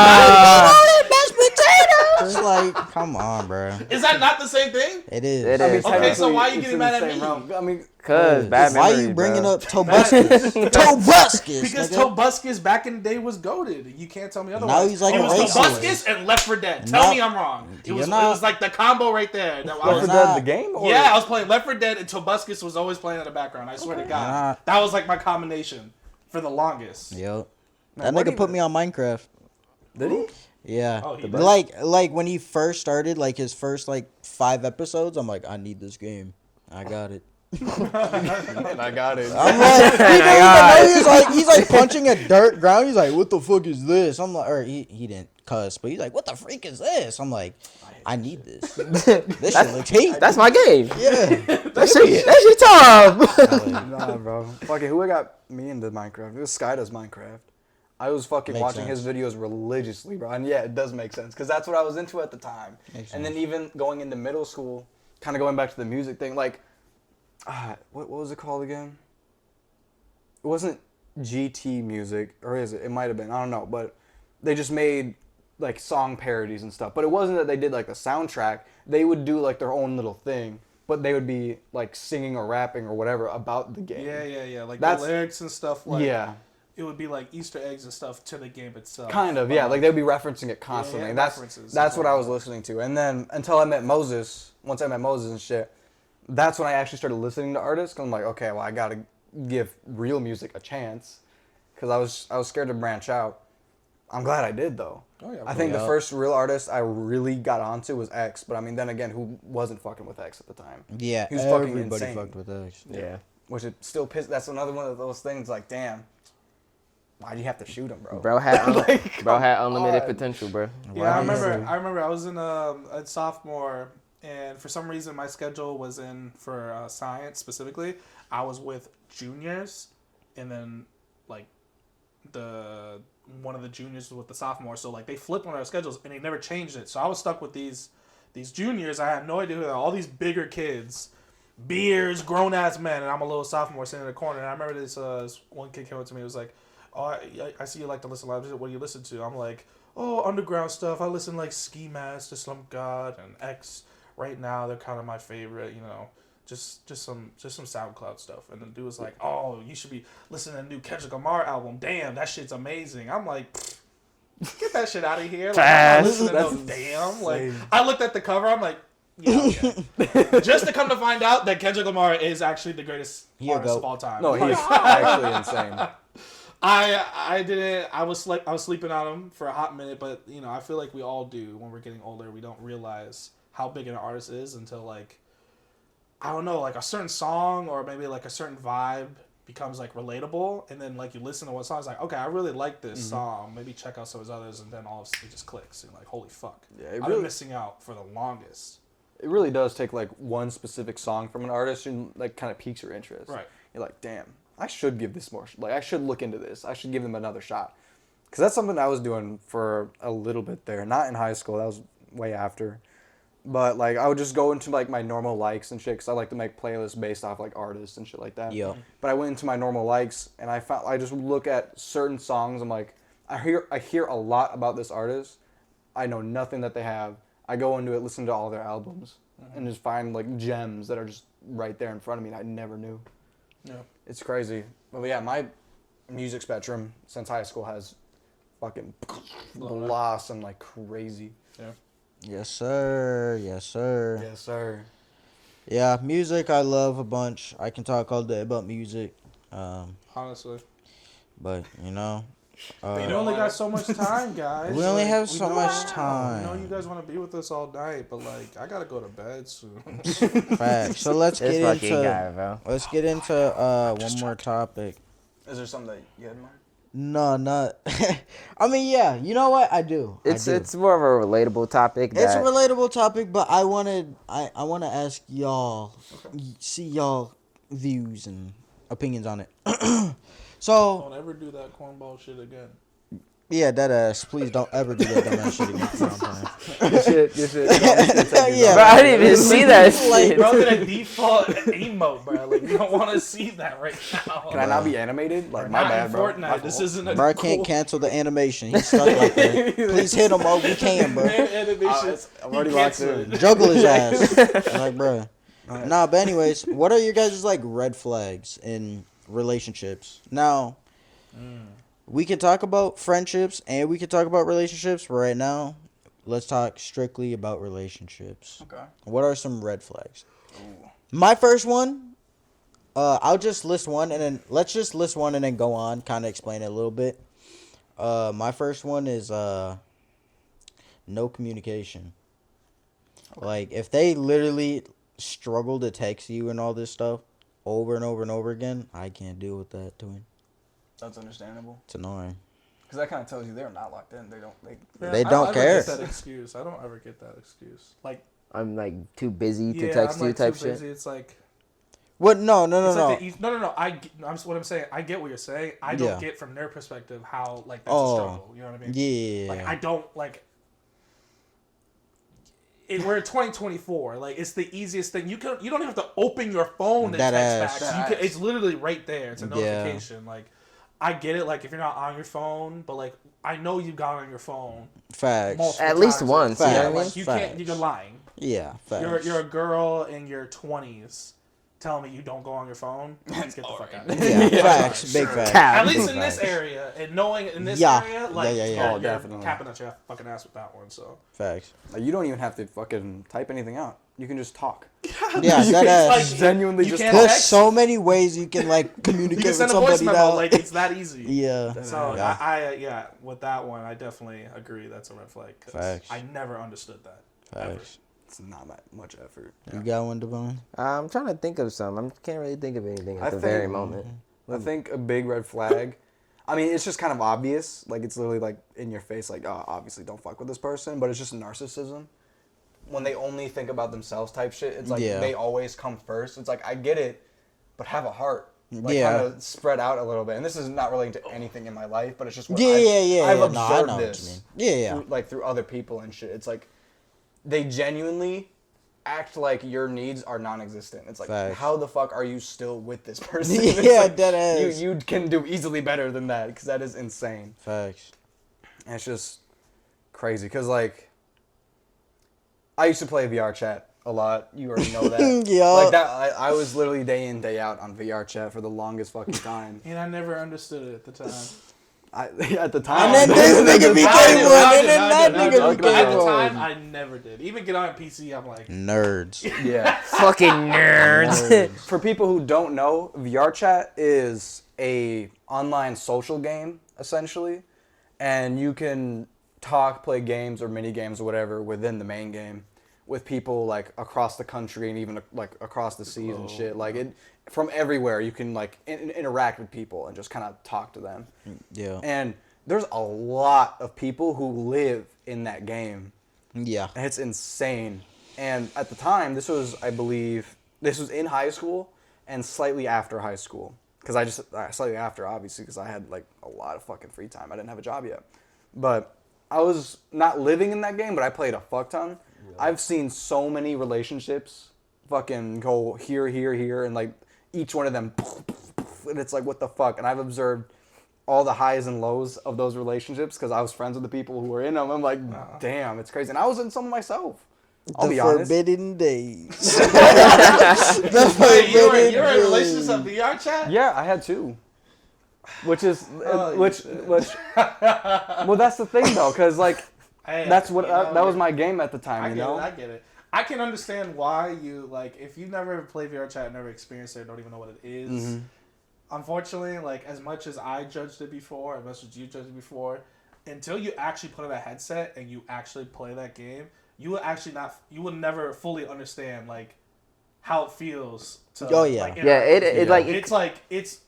Mashed potatoes. Like, come on, bro. Is that not the same thing? It is. It I mean, is. Okay, so technically, why are you it's getting in mad the at same me? realm. I mean, Cause bad Why memories, you bringing bro. up Tobuscus? Tobuscus. Because nigga. Tobuscus back in the day was goated. You can't tell me otherwise. Now he's like it a was racist. Tobuscus and Left 4 Dead. Tell No. me I'm wrong. It You're was not. like the combo right there. That I Left was, 4 Nah. Dead the game? Or? yeah, I was playing Left 4 Dead and Tobuscus was always playing in the background. I swear to God, Nah. that was like my combination for the longest. Yo, Man, that what nigga put even- me on Minecraft. Did he? Yeah, Oh, he did? like when he first started, like his first like 5 episodes, I'm like, I need this game. I got it. And I got it. I'm like, he didn't even know he's like punching a dirt ground. He's like, what the fuck is this? I'm like, or he didn't cuss, but he's like, what the freak is this? I'm like, I need this. This shit looks heat. That's my game. Yeah. That's your time. Nah, bro. Fucking who got me into Minecraft? It was Sky does Minecraft. I was fucking Makes watching sense. his videos religiously, bro. And yeah, it does make sense because that's what I was into at the time. Makes And then even going into middle school, kind of going back to the music thing, like, what was it called again? It wasn't GT music, or is it? It might have been. I don't know, but they just made like song parodies and stuff. But it wasn't that they did like the soundtrack. They would do like their own little thing, but they would be like singing or rapping or whatever about the game. Yeah. Like That's- the lyrics and stuff. Like, yeah. It would be like Easter eggs and stuff to the game itself. Kind of, yeah. Like they'd be referencing it constantly. Yeah, That's references. what I was listening to. And then until I met Moses, once I met Moses and shit, that's when I actually started listening to artists. Cause I'm like, okay, well, I gotta give real music a chance, cause I was scared to branch out. I'm glad I did though. Oh, yeah, I think the yeah. first real artist I really got onto was X, but I mean, then again, who wasn't fucking with X at the time? Yeah, He was fucking everybody insane. fucked with us. Yeah. Which it still pissed. That's another one of those things. Like, damn, why do you have to shoot him, bro? Bro had Like, unlimited on. potential, bro. Yeah, Right. I remember. I was in a sophomore, and for some reason my schedule was in for science specifically. I was with juniors, and then like one of the juniors was with the sophomore. So like they flipped on our schedules, and they never changed it. So I was stuck with these juniors. I had no idea who they were. All these bigger kids, beers, grown ass men, and I'm a little sophomore sitting in the corner. And I remember this one kid came up to me. It was like, "Oh, I see you like to listen to live. What do you listen to?" I'm like, "Oh, underground stuff. I listen like Ski Mask, to Slump God, and X. Right now, they're kind of my favorite. You know, just some SoundCloud stuff." And the dude was like, "Oh, you should be listening to the new Kendrick Lamar album. Damn, that shit's amazing." I'm like, get that shit out of here. Like, I'm not listening to no damn. Like, I looked at the cover. I'm like, yeah, okay. Just to come to find out that Kendrick Lamar is actually the greatest Here artist go. of all time. No, he's actually insane. I was sleeping on him for a hot minute, but you know, I feel like we all do when we're getting older. We don't realize how big an artist is until like, I don't know, like a certain song or maybe like a certain vibe becomes like relatable, and then like you listen to one song, it's like, okay, I really like this song. Maybe check out some of his others, and then all of a sudden it just clicks. And you're like, holy fuck, Yeah, I've been missing out for the longest. It really does take like one specific song from an artist and like kind of piques your interest. Right. You're like, damn, I should give this more. Like, I should look into this. I should give them another shot. Because that's something I was doing for a little bit there. Not in high school. That was way after. But like, I would just go into like my normal likes and shit. Because I like to make playlists based off like artists and shit like that. Yeah. But I went into my normal likes and I just look at certain songs. I'm like, I hear a lot about this artist. I know nothing that they have. I go into it, listen to all their albums, and just find like gems that are just right there in front of me and I never knew. Yeah. It's crazy. But yeah, my music spectrum since high school has fucking blossomed like crazy. Yeah. Yes, sir. Yes, sir. Yes, sir. Yeah, music I love a bunch. I can talk all day about music. Honestly. But, you know. We only got so much time, guys. We only have we so know- much I time. know you guys want to be with us all night, but like, I gotta go to bed soon. Facts. So let's This get fucking into guy, bro. one more topic. Is there something that you had in mind? No, not. I mean, yeah. You know what? I do. It's more of a relatable topic. It's a that- relatable topic, but I want to ask y'all, see y'all views and opinions on it. So Don't ever do that cornball shit again. yeah, that ass. Please don't ever do that dumbass shit again. You know what I'm Good shit. Yeah. Bro, I didn't even see that shit. Bro, did a default emote, bro. Like, you don't want to see that right now. Can I not be animated? Like, my Not bad, in bro. Fortnite. My This fault. isn't a Bro, I can't cancel the animation. He's stuck like that. Please hit him all we can, bro. I'm already locked in. Juggle his ass. Like, bro. Nah, but anyways, what are your guys' like red flags in relationships? Now, we can talk about friendships and we can talk about relationships. But right now, let's talk strictly about relationships. Okay. What are some red flags? My first one, I'll just list one and then let's just list one and then go on, kind of explain it a little bit. My first one is no communication. Like, if they literally struggle to text you and all this stuff, over and over and over again, I can't deal with that, twin. That's understandable. It's annoying. Because that kind of tells you they're not locked in. They don't. They don't care. I don't ever get that excuse. I don't ever get that excuse. Like, I'm like too busy to yeah, text I'm you like type too shit. busy. It's like. What? No. It's like no. What I'm saying. I get what you're saying. I don't get from their perspective how like that's a struggle. You know what I mean? Yeah. Like I don't like. We're in 2024. Like it's the easiest thing. You don't even have to open your phone to text back. It's literally right there. It's a notification. Like I get it. Like if you're not on your phone, but like I know you got on your phone. Facts. At least once. Facts. You know what I mean? Like you can't. You're lying. Yeah. Facts. You're a girl in your 20s. Telling me you don't go on your phone, let's get the fuck out of Yeah, here. facts, big facts. At least in this area, and knowing in this area, like, Oh, definitely. Capping at your fucking ass with that one, so. Facts. Like, you don't even have to fucking type anything out. You can just talk. Yeah, that ass. Like, Genuinely you just can't talk. There's text. so many ways you can like communicate You can send a with voice somebody memo, now. like, it's that easy. Yeah. So, Yeah. with that one, I definitely agree that's a red flag, because Facts. I never understood that. Facts. It's not that much effort. You got one, Devon? I'm trying to think of some. I can't really think of anything at the very moment. I think a big red flag. I mean, it's just kind of obvious. Like, it's literally like in your face. Like, oh, obviously, don't fuck with this person. But it's just narcissism. When they only think about themselves, type shit. It's like they always come first. It's like I get it, but have a heart. Like, kind of spread out a little bit. And this is not relating to anything in my life, but it's just what I've observed this. Through other people and shit. It's like they genuinely act like your needs are non-existent. It's like, how the fuck are you still with this person? Yeah, like, that ass. You can do easily better than that, because that is insane. Facts. And it's just crazy, because like I used to play VR chat a lot. You already know that. Yeah. Like that, I was literally day in, day out on VR chat for the longest fucking time. And I never understood it at the time. At the time. And then this nigga became one, and then that nigga became At the one. time, I never did. Even get on PC, I'm like... Nerds. Yeah. Fucking nerds. For people who don't know, VR chat is a online social game, essentially. And you can talk, play games or mini games or whatever within the main game with people like across the country and even like across the seas and shit. Like it from everywhere, you can like interact with people and just kind of talk to them. Yeah. And there's a lot of people who live in that game. Yeah. And it's insane. And at the time, this was, I believe, this was in high school and slightly after high school. Because slightly after, obviously, because I had like a lot of fucking free time. I didn't have a job yet. But I was not living in that game, but I played a fuck ton. Yeah. I've seen so many relationships fucking go here, and like each one of them, and it's like, what the fuck? And I've observed all the highs and lows of those relationships because I was friends with the people who were in them. I'm like, damn, it's crazy. And I was in some myself. I'll be honest. Forbidden days. Wait, you were in relationships on VR chat? Yeah, I had two. Which is, well, that's the thing though, because like, that's what that was my game at the time. I get it. I can understand why you like if you never played VR chat, never experienced it, don't even know what it is. Mm-hmm. Unfortunately, like as much as I judged it before, as much as you judged it before, until you actually put on a headset and you actually play that game, you will never fully understand like how it feels to. Oh yeah, it's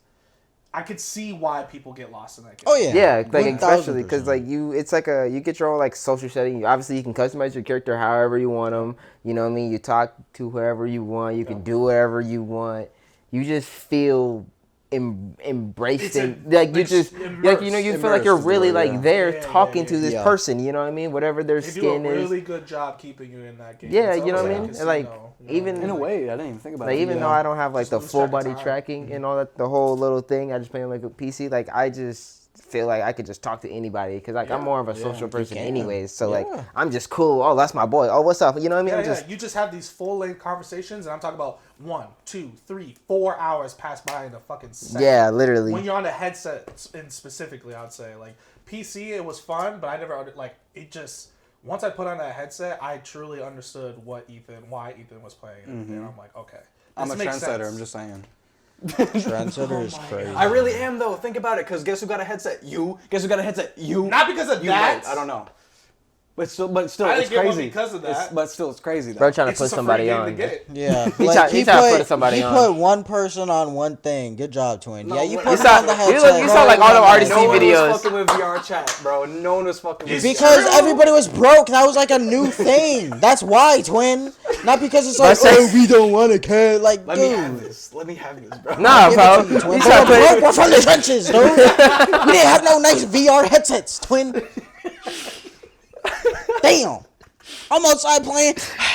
I could see why people get lost in that game. Oh yeah, yeah, like especially because like it's like you get your own like social setting. Obviously, you can customize your character however you want them. You know what I mean? You talk to whoever you want. You can do whatever you want. You just feel embraced and like you just like you feel like you're really like there talking to this person. You know what I mean? Whatever their skin is. They do a really good job keeping you in that game. Yeah, you know what I mean? Like even in a way, I didn't even think about it. Even though I don't have like the full body time. tracking and all that, the whole little thing, I just play on like a PC. Like I just feel like I could just talk to anybody because like I'm more of a social person anyways. So like I'm just cool. Oh, that's my boy. Oh, what's up? You know what I mean? You just have these full length conversations, and I'm talking about 1, 2, 3, 4 hours pass by in a fucking second. Yeah, literally. When you're on the headset, and specifically, I'd say like PC, it was fun, but I never like it. Just once I put on that headset, I truly understood why Ethan was playing, and I'm like, okay, I'm a trendsetter. I'm just saying. Trendsetter is crazy. I really am though. Think about it, because guess who got a headset? You. Guess who got a headset? You. Not because of that. I don't know. But still, I it's didn't get one crazy because of that. But still, it's crazy though. Bro trying to It's put just a free somebody game on. to get. Yeah, He tried to put somebody he on. put one person on one thing. Good job, Twin. No, yeah, you what- put You him saw- on the you headset. saw, like, all the artist no one videos. was fucking with VR chat, bro. No one was fucking with It's Because true. everybody was broke. That was like a new thing. That's why, Twin. Not because it's But like, say- oh, we don't want to care. Like, Let dude. me have this. Let me have this, bro. Nah, Give bro. it to you, Twin. You But trying to we're broke. put, We're from the trenches, dude. We didn't have no nice VR headsets, Twin. Damn. I'm outside playing.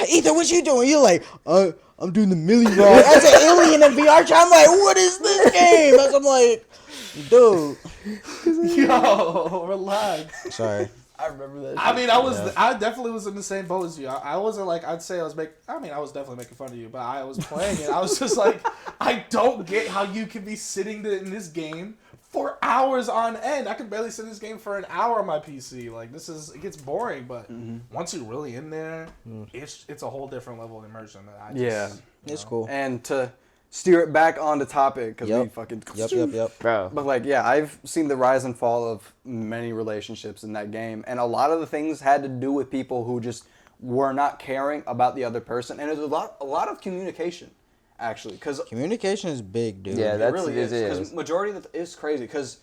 Ethan, what you doing? You're like, I'm doing the Millie Rock. As an alien in VR chat, I'm like, what is this game? As I'm like, dude. Yo, relax. Sorry. I remember that. I mean, I definitely was in the same boat as you. I wasn't like, I was definitely making fun of you, but I was playing it. I was just like, I don't get how you can be sitting in this game for hours on end. I can barely sit in this game for an hour on my PC. Like, it gets boring, but once you're really in there, it's a whole different level of immersion. That It's cool. And to steer it back on the topic, because we Yep. fucking... Yep. bro. But, like, yeah, I've seen the rise and fall of many relationships in that game. And a lot of the things had to do with people who just were not caring about the other person. And it was a lot of communication, actually. Because Communication is big, dude. Yeah, it that's really is. it Because is. majority of it is crazy. Because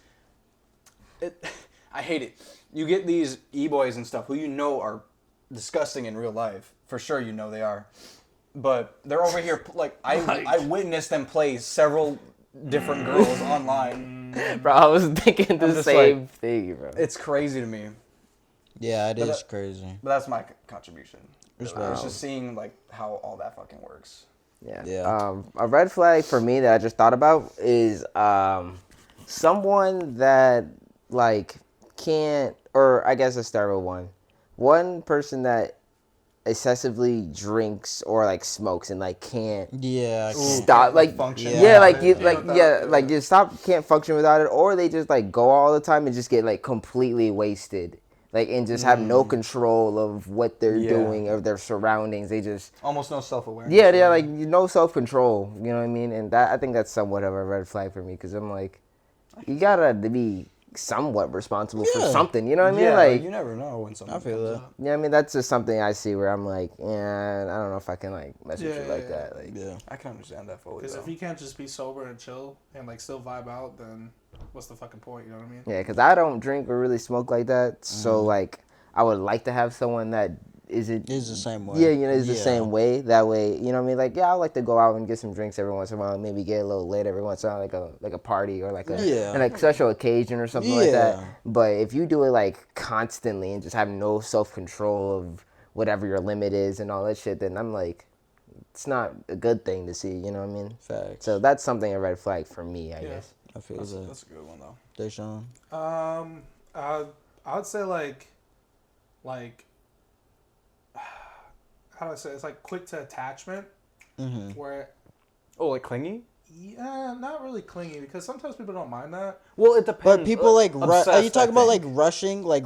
I hate it. You get these e-boys and stuff who you know are disgusting in real life. For sure you know they are. But they're over here, like, I witnessed them play several different girls online. Bro, I was thinking the just same like- thing, bro. It's crazy to me. Yeah, it But is crazy. But that's my contribution. Respect. It's just seeing, like, how all that fucking works. Yeah. A red flag for me that I just thought about is someone that like can't, or I guess let's start with one. One person that excessively drinks or like smokes and like can't Yeah. stop, like function. yeah, like you Yeah, like you can't function without it, or they just like go all the time and just get like completely wasted. Like, and just have no control of what they're doing or their surroundings. They just Almost no self-awareness. yeah, they're like no self control. You know what I mean? And that I think that's somewhat of a red flag for me because I'm like, you gotta be somewhat responsible for something. You know what I mean? Yeah, like, you never know when something I feel comes that. up. yeah, I mean that's just something I see where I'm like, yeah, I don't know if I can like mess with you like Yeah. that. Like, Yeah. I can understand that fully, Because though. if you can't just be sober and chill and like still vibe out, then what's the fucking point? You know what I mean? yeah, because I don't drink or really smoke like that. So like, I would like to have someone that isn't. It's the same way. Yeah, you know, it's the Yeah. same way. That way, you know what I mean? Like, yeah, I like to go out and get some drinks every once in a while, maybe get a little lit every once in a while, like a party or like a like special occasion or something like that. Yeah. But if you do it like constantly and just have no self control of whatever your limit is and all that shit, then I'm like, it's not a good thing to see. You know what I mean? Facts. So that's something a red flag for me, I guess. I feel That's, that. that's a good one, though. Deshaun. I would say like how do I say it? It's like quick to attachment, where Oh, like clingy? yeah, not really clingy because sometimes people don't mind that. Well, it depends. But people like are you obsessed, talking I about like think.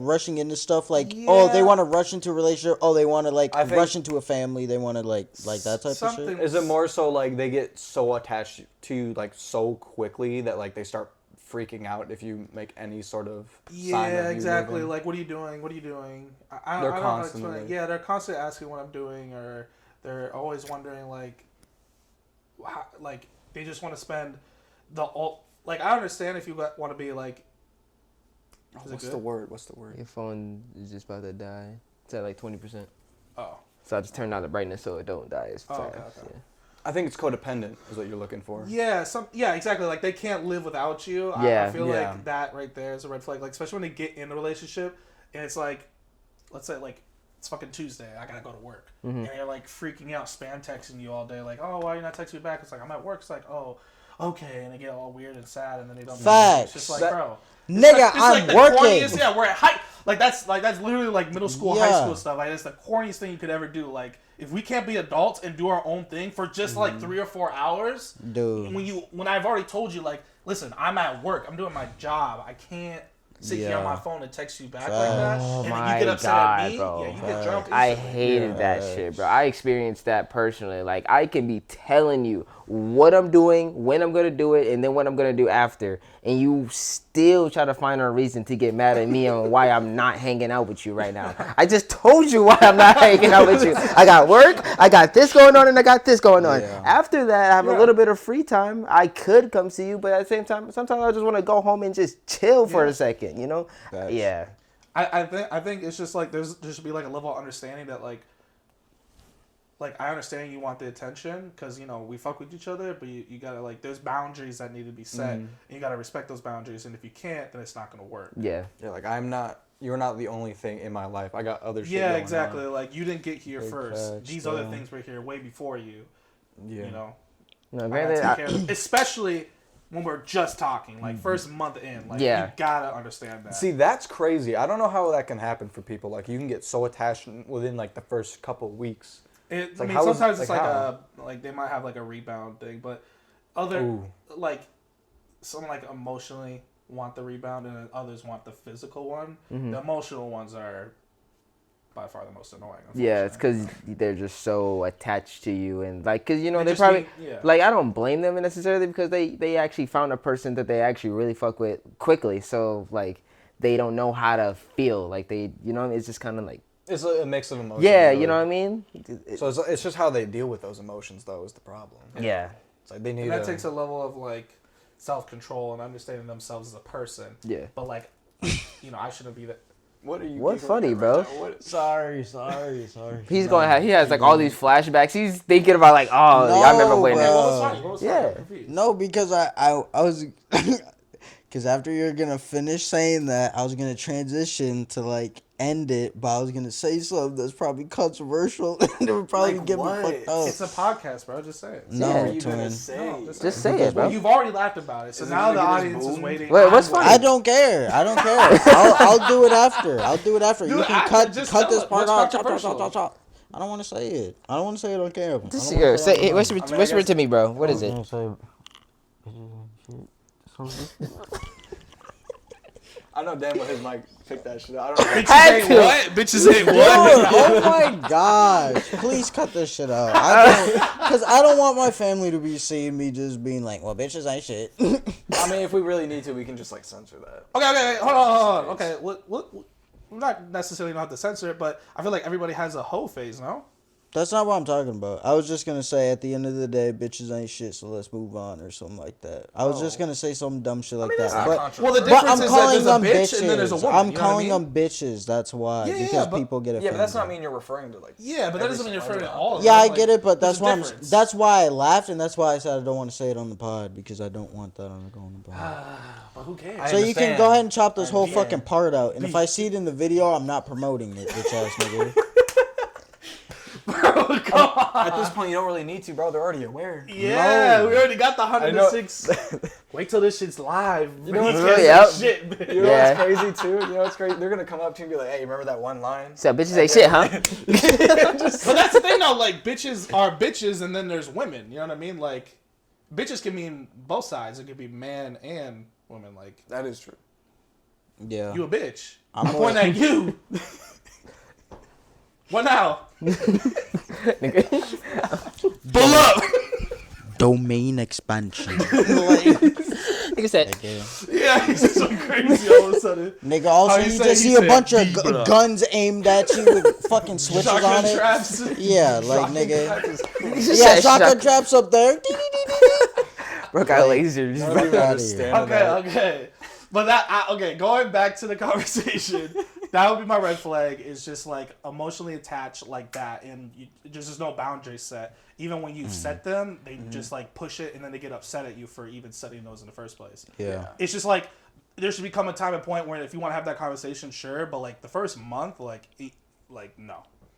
rushing into stuff like oh they Yeah. want to rush into a relationship, oh they want to like I think- rush into a family, they want to like that type of Something- shit. Is it more so like they get so attached to you like so quickly that like they start freaking out if you make any sort of sign Yeah, of you exactly. moving? Like, what are you doing? What are you doing? I They're don't know how to constantly- explain it. Yeah, they're constantly asking what I'm doing, or they're always wondering like, how, like they just want to spend like I understand if you want to be like. Is it What's good? the word? What's the word? Your phone is just about to die. It's at like 20%. Oh. So I just turned down the brightness so it don't die. It's Oh, fine. okay, okay. I think it's codependent is what you're looking for. Yeah, exactly. Like they can't live without you. I Yeah. feel Yeah. like that right there is a red flag. Like especially when they get in a relationship and it's like, let's say like it's fucking Tuesday, I gotta go to work, and they're like freaking out, spam texting you all day, like, oh, why are you not texting me back? It's like I'm at work. It's like, oh, okay, and they get all weird and sad, and then they don't. Facts. It's just like, That- bro, Nigga, it's I'm the working. corniest- Yeah, we're at high. Like that's literally like middle school, high Yeah. school stuff. Like it's the corniest thing you could ever do. Like if we can't be adults and do our own thing for just like 3 or 4 hours, Dude. when I've already told you like, listen, I'm at work, I'm doing my job, I can't sit here on Yeah. my phone and text you back like that, Oh and my then you get upset God, at me. bro. Yeah, you get drunk. I instantly. hated that shit, bro. I experienced that personally. Like, I can be telling you what I'm doing, when I'm gonna do it, and then what I'm gonna do after. And you still try to find a reason to get mad at me on why I'm not hanging out with you right now. I just told you why I'm not hanging out with you. I got work, I got this going on, and I got this going on. Yeah. After that, I have a little bit of free time. I could come see you, but at the same time, sometimes I just want to go home and just chill for a second, you know? Facts. Yeah. I think it's just like there should be like a level of understanding that like I understand you want the attention because you know we fuck with each other, but you gotta like there's boundaries that need to be set, and you gotta respect those boundaries. And if you can't, then it's not gonna work. Yeah. Yeah, like you're not the only thing in my life. I got other shit. Yeah, going exactly. on. Like you didn't get here Big first. facts, These yeah. other things were here way before you. Yeah. You know. No, I granted, gotta take care of them. Especially when we're just talking, like first month in, like you gotta understand that. See, that's crazy. I don't know how that can happen for people. Like you can get so attached within like the first couple of weeks. I like, mean, how is- sometimes it's like, like how? like they might have like a rebound thing, but other like some like emotionally want the rebound, and then others want the physical one. The emotional ones are by far the most annoying. yeah, it's because they're just so attached to you, and like, cause you know they just probably need- like I don't blame them necessarily because they actually found a person that they actually really fuck with quickly, so like they don't know how to feel, like they, you know, it's just kind of like It's a mix of emotions. yeah, really. you know what I mean? So it's just how they deal with those emotions, though, is the problem. Yeah. It's like they need. And that takes a level of like self-control and understanding themselves as a person. Yeah. But like, you know, I shouldn't be that. What are you? What's giggling funny, at bro? right now? What- Sorry. He's going to have, he has like all these flashbacks. He's thinking about like, oh, I remember No, when. bro. What was funny? What was funny? Yeah. I'm confused. No, because I was, because after you're gonna finish saying that, I was gonna transition to like end it, but I was gonna say something that's probably controversial and it would probably Like get what? me fucked up. It's a podcast, bro. Just say it. No, What are you twin. gonna say? No, Just say it, Well, bro. you've already laughed about it, so Is it now gonna the get us audience is boomed? waiting. Wait, what's I'm funny? I don't care. I'll do it after. Do You it can after. Just cut tell this it. part What's out. controversial? I don't want to say it. I don't want to say it on camera. Just I don't wanna say it. on Whisper, I mean, I whisper guess- to me, bro. What is it? I know damn well his mic picked that shit out. I don't know. Bitches ain't what? Bitches ain't Dude, what? oh my gosh. Please cut this shit out. Because I don't want my family to be seeing me just being like, well, bitches ain't shit. I mean, if we really need to, we can just like censor that. Okay, hold on. Okay, what? I'm not necessarily gonna have to censor it, but I feel like everybody has a hoe phase, no? That's not what I'm talking about. I was just going to say at the end of the day, bitches ain't shit, so let's move on or something like that. I was just going to say some dumb shit like that. But, Well, the but difference I'm is that calling there's a them bitch bitches. and then there's a woman. I'm you know what I calling mean? them bitches. That's why. Yeah, because but- people get offended. Yeah, but that's not mean you're referring to like. Yeah, but that doesn't mean you're referring to all of Yeah, them. I Like, get it, but there's that's a why difference. that's why I laughed, and that's why I said I don't want to say it on the pod because I don't want that on the pod. But who cares? I So you can understand. go ahead and chop this whole Yeah. fucking part out, and if I see it in the video, I'm not promoting it, bitch ass nigga. At this point, you don't really need to, bro. They're already aware. Yeah, No. we already got the I know. 106. Wait till this shit's live. You know what's can't Yep. say shit, man. You know Yeah. what's crazy too? You know what's crazy? They're gonna come up to you and be like, "Hey, remember that one line?" So bitches ain't shit, huh? But that's the thing, though. Like, bitches are bitches, and then there's women. You know what I mean? Like, bitches can mean both sides. It could be man and woman. Like, That is true. Yeah. you a bitch. I'm I'm pointing at you. What now? Pull up. Domain expansion. Nigga said, Yeah, he's just so crazy all of a sudden. Nigga, also How you you say- just he see a said bunch of Libra. guns aimed at you with fucking switches on Shotgun it. traps. Yeah, like Shotgun nigga. traps is cool. Yeah, shotgun traps up there. bro got lasers. I don't even outta understand Okay, that. okay. But going back to the conversation, that would be my red flag. Is just like emotionally attached like that, and there's just no boundaries set. Even when you've set them, they just like push it, and then they get upset at you for even setting those in the first place. Yeah. It's just like there should become a time and point where if you want to have that conversation, sure, but like the first month, no, Yeah.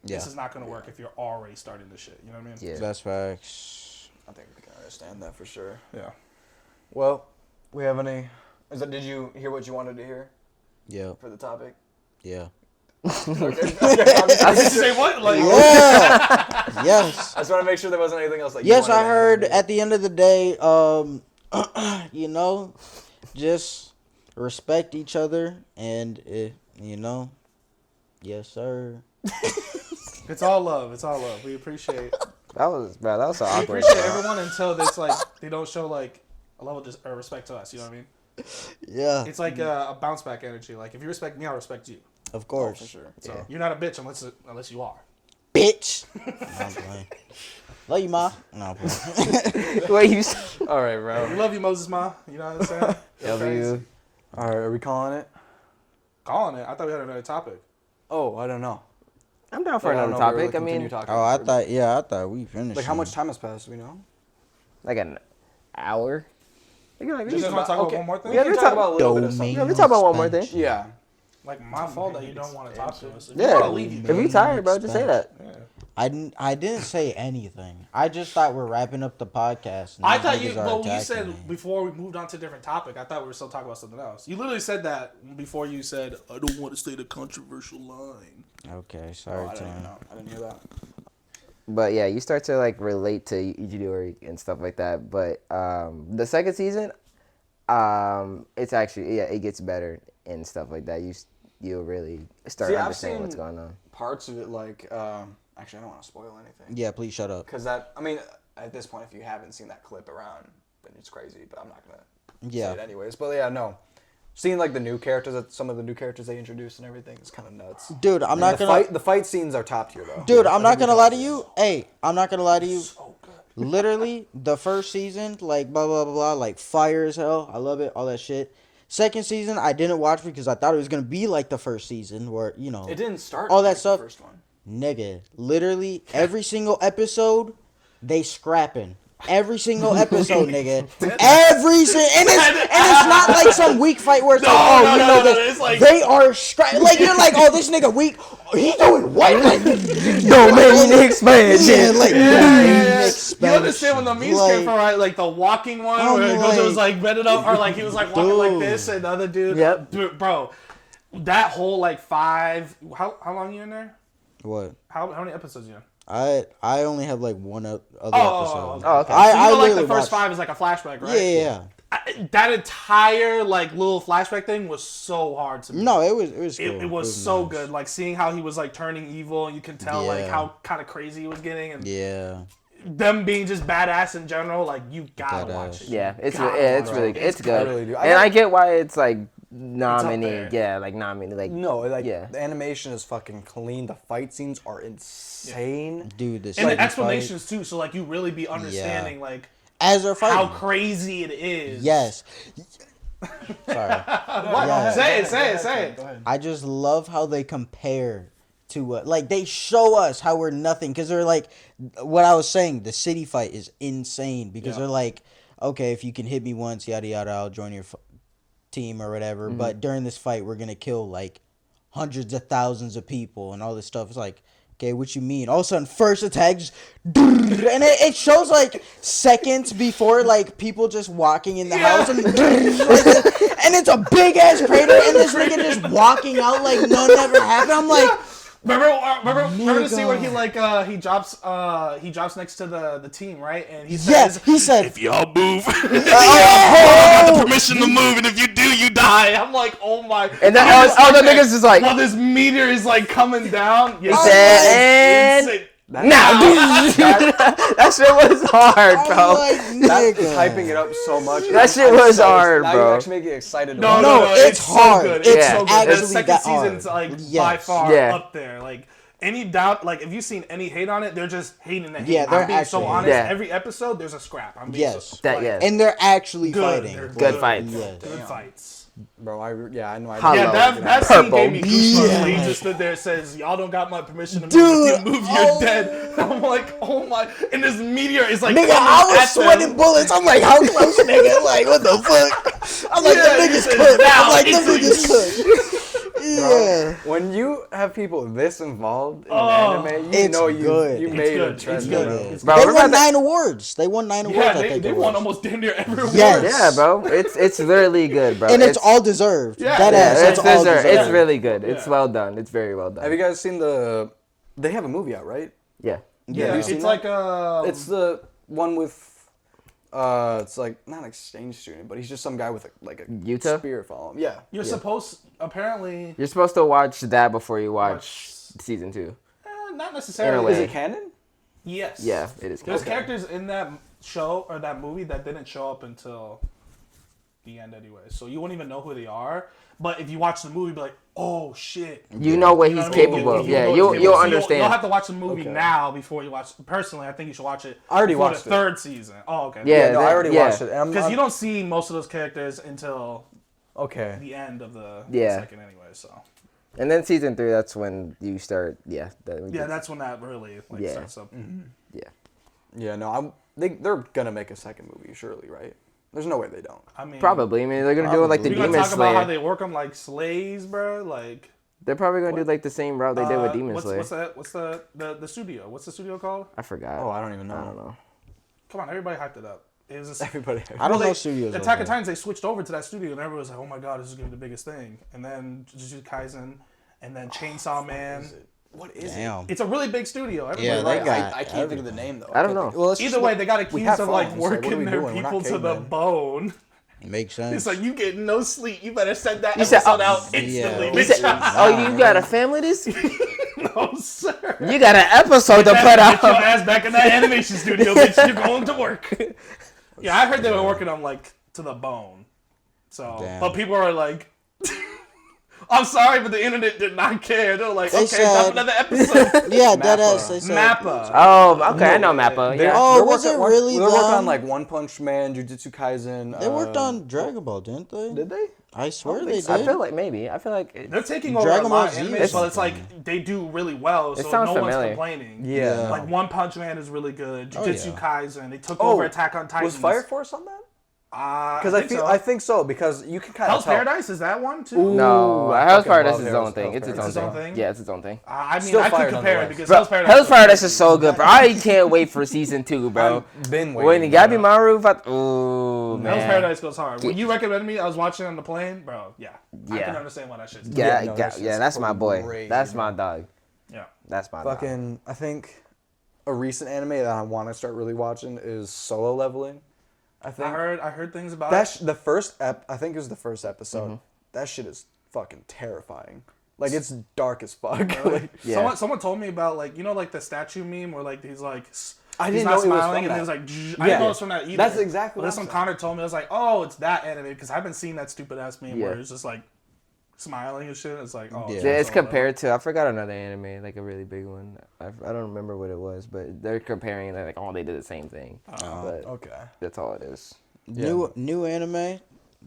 this is not gonna work if you're already starting this shit. You know what I mean? Yeah. That's facts. I think we can understand that for sure. Yeah. Well, we have any? Did you hear what you wanted to hear Yeah. for the topic? Yeah. Okay. I just say what? Like, Yeah. Yes. I just want to make sure there wasn't anything else. Like, Yes, you wanted I to heard add. at the end of the day, you know, just respect each other and, you know, yes, sir. it's all love. It's all love. We appreciate That was so We awkward. appreciate everyone until it's like they don't show like a level of respect to us. You know what I mean? Yeah, It's like a bounce back energy. Like if you respect me, I'll respect you. of course. For sure. So Yeah. you're not a bitch unless you are. Bitch. No, I'm playing. Love you, ma. No, I'm playing. Wait, you All right, We bro. love you, Moses, ma. You know what I'm saying? W. All right, are we calling it? Calling it. I thought we had another topic. Oh, I don't know. I'm down for I don't another know if we're topic. I continue mean, talking Oh, I about it. thought we finished. Like, how much time has passed? Do we know? like an hour. We can, You just want to talk okay. about one more thing? Yeah, We we can talk about a little bit of Domain. something. we talk about one more thing. Yeah. Like my fault that you don't want to talk to us. If you Yeah. want to leave, you If you tired, bro, just say that. Yeah. I didn't say anything. I just thought we're wrapping up the podcast. And I these thought you. niggas are Well, you attacking said me. before we moved on to a different topic. I thought we were still talking about something else. You literally said that before you said, "I don't want to say the controversial line." Okay, Oh, sorry, I didn't even Tom. know. I didn't hear that. But yeah, you start to like relate to Ichidori and stuff like that. But the second season, it's actually it gets better and stuff like that. You'll really start See, I've understanding what's seen- going on. Parts of it, like, actually, I don't want to spoil anything. Yeah, please shut up. Because that, I mean, at this point, if you haven't seen that clip around, then it's crazy. But I'm not gonna Yeah. say it anyways. But yeah, no. Seeing like the new characters, some of the new characters they introduced and everything, is kind of nuts. Dude, I'm not gonna. The fight scenes are top tier though. Dude, I'm not Every gonna lie to time. you. Hey, I'm not gonna lie to you. So good. Literally, the first season, like blah blah blah blah, like fire as hell. I love it, all that shit. Second season, I didn't watch because I thought it was gonna be like the first season, where you know, It didn't start. all that like stuff. The first one. nigga. Literally, every single episode, they scrapping. Every single episode, nigga. And it's not like some weak fight where it's like, oh, no, you no, know, no, it's like- they are like you're like, oh, this nigga weak. He doing what? Like, Domain expansion. yeah, like You expansion. understand when the memes Like, came from, right? Like the walking one I'm where it was like, like bended up, or like he was like walking like dude. this, and the other dude. Yep. Dude, bro, that whole like five. How long you in there? What? How many episodes you in? I only have like one other episode. Oh, okay. So you know, like literally the first watched- 5 is like a flashback, right? Yeah. That entire like little flashback thing was so hard to me. No, it was cool. It was so nice. good. Like seeing how he was like turning evil, and you can tell like Yeah. how kind of crazy he was getting, and Yeah. them being just badass in general. Like you gotta watch it. Yeah, it's Gotta it's watch really it. it's good. really do. And I get why it's like there. nominated. Yeah, like nominated. Like No, like Yeah. the animation is fucking clean. The fight scenes are insane. Dude, this And second the explanations fight, too, so like you really be understanding like as they're how fighting. crazy it is. Yes. Sorry. What? Yeah. Say it. Go ahead. I just love how they compare to like they show us how we're nothing because they're like what I was saying. The city fight is insane because Yeah. they're like, okay, if you can hit me once, yada yada, I'll join your team or whatever. Mm-hmm. But during this fight, we're gonna kill like hundreds of thousands of people and all this stuff. It's like, okay, what you mean? All of a sudden, first attack, just, and it shows like seconds before like people just walking in the house and it's a big ass crater and this nigga just walking out like none ever happened. I'm like, Remember the scene where he Nigga. like he drops next to the team, right? And he says, yes, he said, "If y'all move, oh, I got the permission to move, and if you do, you die." I'm like, oh my! and then the niggas is like while this meteor is like coming down. he said, and now that shit was hard, I'm bro. like, That's nigga. hyping it up so much. That shit I'm was so- hard, now bro. you actually make me excited. to No, watch no, it. no, it's hard. So good. It's so good. actually The second that season's hard. like by Yes. far Yeah. up there. Like any doubt, like if you've seen any hate on it, they're just hating the hate. Yeah, they're I'm being so actually honest. hating. Yeah. Every episode, there's a scrap. I'm being Yes. so, That like, yeah. And they're actually good. fighting. They're Good fights. Yes. Good fights. Bro, I know. I Hello. Yeah, that scene Purple. gave me goosebumps. Yeah. When he just stood there and says, "Y'all don't got my permission to move. Dude, If you move, you're oh. dead." I'm like, oh my! And this meteor is like, Nigga, coming I was at them. sweating bullets. I'm like, how close, nigga? Like, what the fuck? I'm like, Yeah, them he niggas said, cooked. now I'm like, them it's niggas cooked. Yeah. When you have people this involved in Oh, anime, you it's know good. you It's made good. a It's trend, good. bro. It's Bro, They remember won that- 9 awards. They won 9 awards, Yeah, I think they it won was. almost damn near every award. Yes. Yeah, bro. It's literally good, bro. And it's all deserved. Yeah, That yeah, ass, it's it's all deserved. deserved. It's really good. It's Yeah. well done. It's very well Have done. you guys seen the? They have a movie out, right? Yeah. Yeah, Have you it's seen like It's the one with. It's like not an exchange student, but he's just some guy with a Utah? spear following him. Yeah. you're supposed apparently You're supposed to watch that before you watch Watch- season 2. not In a necessarily. way. Is it canon? Yes. Yeah, it is. There's canon. characters in that show or that movie that didn't show up until the end anyway. So you won't even know who they are. But if you watch the movie, be like, oh shit. You know what You know he's what I mean? capable of. Yeah, know you'll what he's capable of. So understand. You'll have to watch the movie Okay. now before you watch. Personally, I think you should watch it. I already before watched the it. third season. Oh, okay. Yeah, no, I already yeah. watched it. and Because I'm- you don't see most of those characters until Okay. the end of the Yeah. second anyway. So And then season 3, that's when you start. Yeah. that's when that really Yeah. starts up. Yeah. Yeah, no, they're gonna make a second movie, surely, right? There's no way they don't. I mean, Probably. I mean, they're gonna do it like the We're gonna Demon talk about how Slayer. they work them like slaves, bro. Like They're probably gonna do like the same route they did with Demon Slayer. What's the studio? What's the studio called? I forgot. Oh, I don't even know. I don't know. Come on, everybody hyped it up. It was just, Everybody. I don't they- know studios. Attack like of that. Titans, they switched over to that studio, and everyone was like, "Oh my god, this is gonna be the biggest thing." And then Jujutsu Kaisen, and then Chainsaw Man. What is it? Damn. It's a really big studio. Everybody Yeah, like, they got I can't think of the name though. I don't know. Well, let's either just way, look- they got we accused have of like phones, what are working we their doing? We're not people to the cavemen. bone. Makes sense. It's like you get no sleep. You better send that You said- episode out instantly. Yeah. You bitch. said, oh, you got a family this? No, sir. You got an episode to put Get your out. ass back in that animation studio, bitch. You're going to work. Yeah, I heard they were working on like to the bone. So, Damn. but people are like, I'm sorry, but the internet did not care. They're like, They okay, said- drop another episode. yeah, that Mappa. ass. They said. Mappa. Oh, okay, I know Mappa. They're- Yeah. Oh, they're was working- it really They're working on them? like One Punch Man, Jujutsu Kaisen. They worked on Dragon Ball, didn't they? Did they? I swear think they so. did. I feel like maybe. I feel like. They're taking over Dragon a Ball lot of Z anime, is but it's like something. they do really well, so sounds no familiar. one's complaining. Yeah. Like One Punch Man is really good. Oh, Jujutsu yeah. Kaisen, they took Oh, over Attack on Titan. Was Fire Force on that? Because Because I think so because you can kind Hell's of tell. Paradise is that one too? Ooh. No, I Hell's fucking Paradise love is its Hell's own thing. It's its Paradise. own It's its own thing. thing? Yeah, it's its own thing. I mean, Still I fire could compare it nonetheless. because Bro, Hell's Paradise. Hell's Paradise is so good, bro. I can't wait for season 2, bro. I've been waiting. When Gabi Maru, ooh Hell's man. Paradise goes hard. When you recommended me, I was watching it on the plane, bro. Yeah, I Yeah. can understand why that shit's Yeah, Yeah, no, yeah, that shit's that's my boy. crazy, That's bro. my dog. Yeah. That's my dog. Fucking, I think a recent anime that I want to start really watching is Solo Leveling. I think I heard things about that's it. the first I think it was the first episode. Mm-hmm. That shit is fucking terrifying. Like it's dark as fuck. Like, Yeah. Someone told me about like like the statue meme where like he's like I he's didn't not know it was smiling from and that. he's like I Yeah. didn't know it was from that either. That's exactly But what then I'm some saying. Connor told me I was like, oh, it's that anime because I've been seeing that stupid ass meme where Yeah. it's just like smiling and shit. It's like oh Yeah. Yeah, it's so, compared to, I forgot another anime, like a really big one. I don't remember what it was, but they're comparing it like, oh, they did the same thing. But okay. that's all it is. New anime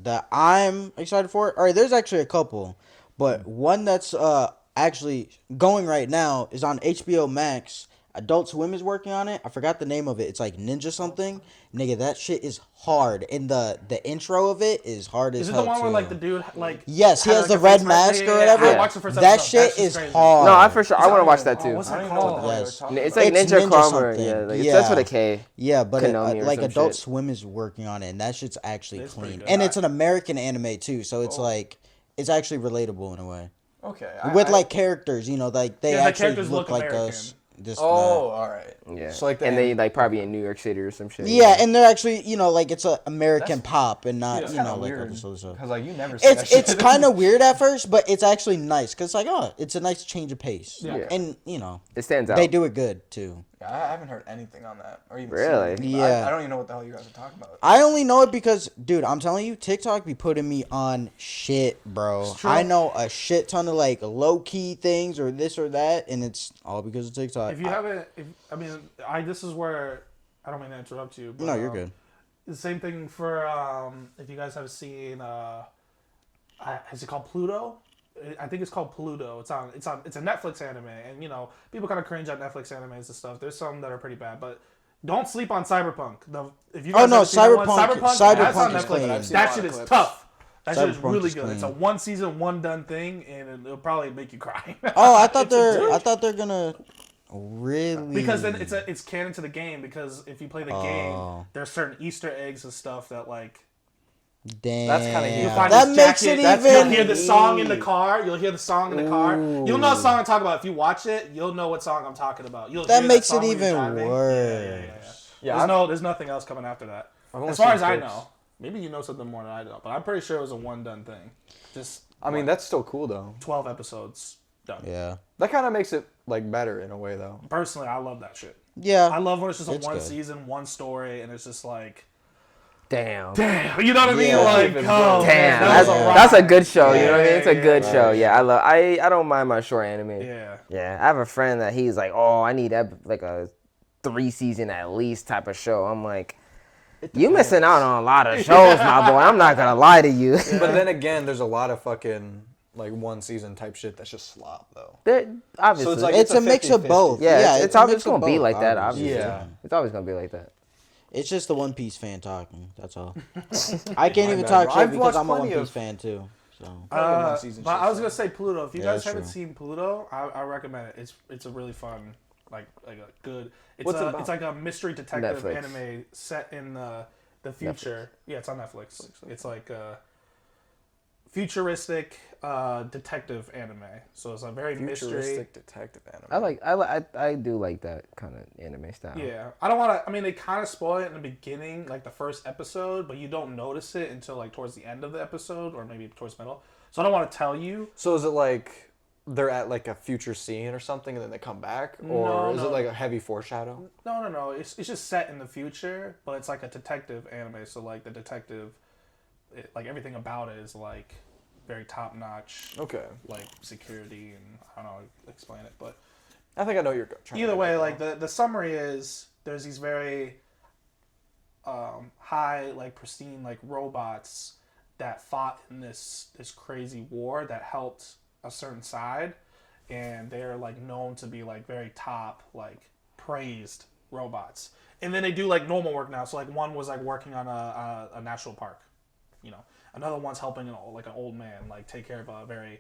that I'm excited for. All right, there's actually a couple, but one that's actually going right now is on HBO Max. Adult Swim is working on it. I forgot the name of it. It's like Ninja something. Nigga, that shit is hard. And the intro of it is hard as Is it hell the one where too. like the dude like Yes, he had, has like, the a red face mask or I whatever. watched the first That episode. shit That's is crazy. hard. No, I for sure, I want to watch that Oh, too. what's I it don't even know what called? the hell you're Yes. talking It's about. like It's Ninja Ninja Crawler. something. Yeah, like, Yeah. that's with a K. Yeah, but Konami or like some Adult shit. Swim is working on it, and that shit's actually It's pretty clean. good. And it's an American anime too, so it's like it's actually relatable in a way. Okay. With like characters, like they Yeah, the actually characters look look like American. us. This, Oh, all right. Yeah. So like the and they like probably in New York City or some shit. yeah, and they're actually like it's a American That's- pop and not That's like kinda other weird stuff. So. because like you never see that It's shit. kind of weird at first, but it's actually nice because like it's a nice change of pace. Yeah. And it stands out. they do it good too. I haven't heard anything on that or even Really? seen it. Yeah. I don't even know what the hell you guys are talking about. I only know it because, dude, I'm telling you, TikTok be putting me on shit, bro. true. I know a shit ton of like low key things or this or that, and it's all because of TikTok. If you haven't, this is where I don't mean to interrupt you. But, No, you're good. The same thing for if you guys have seen, is it called Pluto? I think it's called Pluto. It's a Netflix anime, and people kind of cringe at Netflix animes and stuff. There's some that are pretty bad, but don't sleep on Cyberpunk. If you Oh, guys no, haven't seen that one, Cyberpunk that's on is Netflix. clean. I've seen a That lot shit of is clips. tough. That shit is Cyberpunk really is good. It's a clean. one season, one done thing, and it'll probably make you cry. Oh, I thought they're gonna really Because then it's canon to the game. Because if you play the game, Oh. there's certain Easter eggs and stuff that like damn. That's kinda huge. you'll find That this makes jacket, it You'll even. hear the song in the car. You'll hear the song in the car. Ooh. You'll know what song I'm talking about. If you watch it, you'll know what song I'm talking about. You'll That hear makes song it when you're even driving. worse. Yeah, There's nothing else coming after that. I've only As far seen as I clips. know, maybe you know something more than I don't. But I'm pretty sure it was a one done thing. Just I mean, that's still cool though. 12 episodes done. Yeah. That kind of makes it like better in a way though. Personally, I love that shit. Yeah. I love when it's just a It's one good. season, one story, and it's just like, Damn. you know what I mean? Yeah. Like, oh, Damn, man, that's, that was that's a ride. good show. You know what I mean? It's a Yeah, good yeah, show. yeah. Yeah, I don't mind my short anime. Yeah. Yeah, I have a friend that he's like, oh, I need like a 3-season at least type of show. I'm like, you missing out on a lot of shows, my boy. I'm not gonna lie to you. But then again, there's a lot of fucking like one season type shit that's just slop though. Obviously, So it's like It's a mix of 50-50. both. yeah, it's a always mix of gonna be both, like that. obviously. Obviously, Yeah. it's always gonna be like that. It's just the One Piece fan talking. That's all. I can't My even bad, talk bro. shit I've because watched I'm a One plenty Piece of- fan too. So One season But shit, I was so. gonna say Pluto. If you Yeah, guys that's haven't true. seen Pluto, I recommend it. It's a really fun, like a good. What's it about? It's like a mystery detective Netflix. anime set in the future. Yeah, it's on Netflix. It's like a futuristic detective anime. So it's a very mystery. Futuristic detective anime. I do like that kind of anime style. Yeah, I don't want to. I mean, they kind of spoil it in the beginning, like the first episode, but you don't notice it until like towards the end of the episode, or maybe towards the middle. So I don't want to tell you. So is it like they're at like a future scene or something, and then they come back, or No, is no. it like a heavy foreshadow? No. It's just set in the future, but it's like a detective anime. So like the detective, like everything about it is like very top notch. Okay. Like security and I don't know how to explain it, but I think I know what you're trying. either to way, get like at. the summary is there's these very high, like pristine, like robots that fought in this crazy war that helped a certain side, and they're like known to be like very top, like praised robots. And then they do like normal work now. So like one was like working on a national park, you know. Another one's helping an old man like take care of a very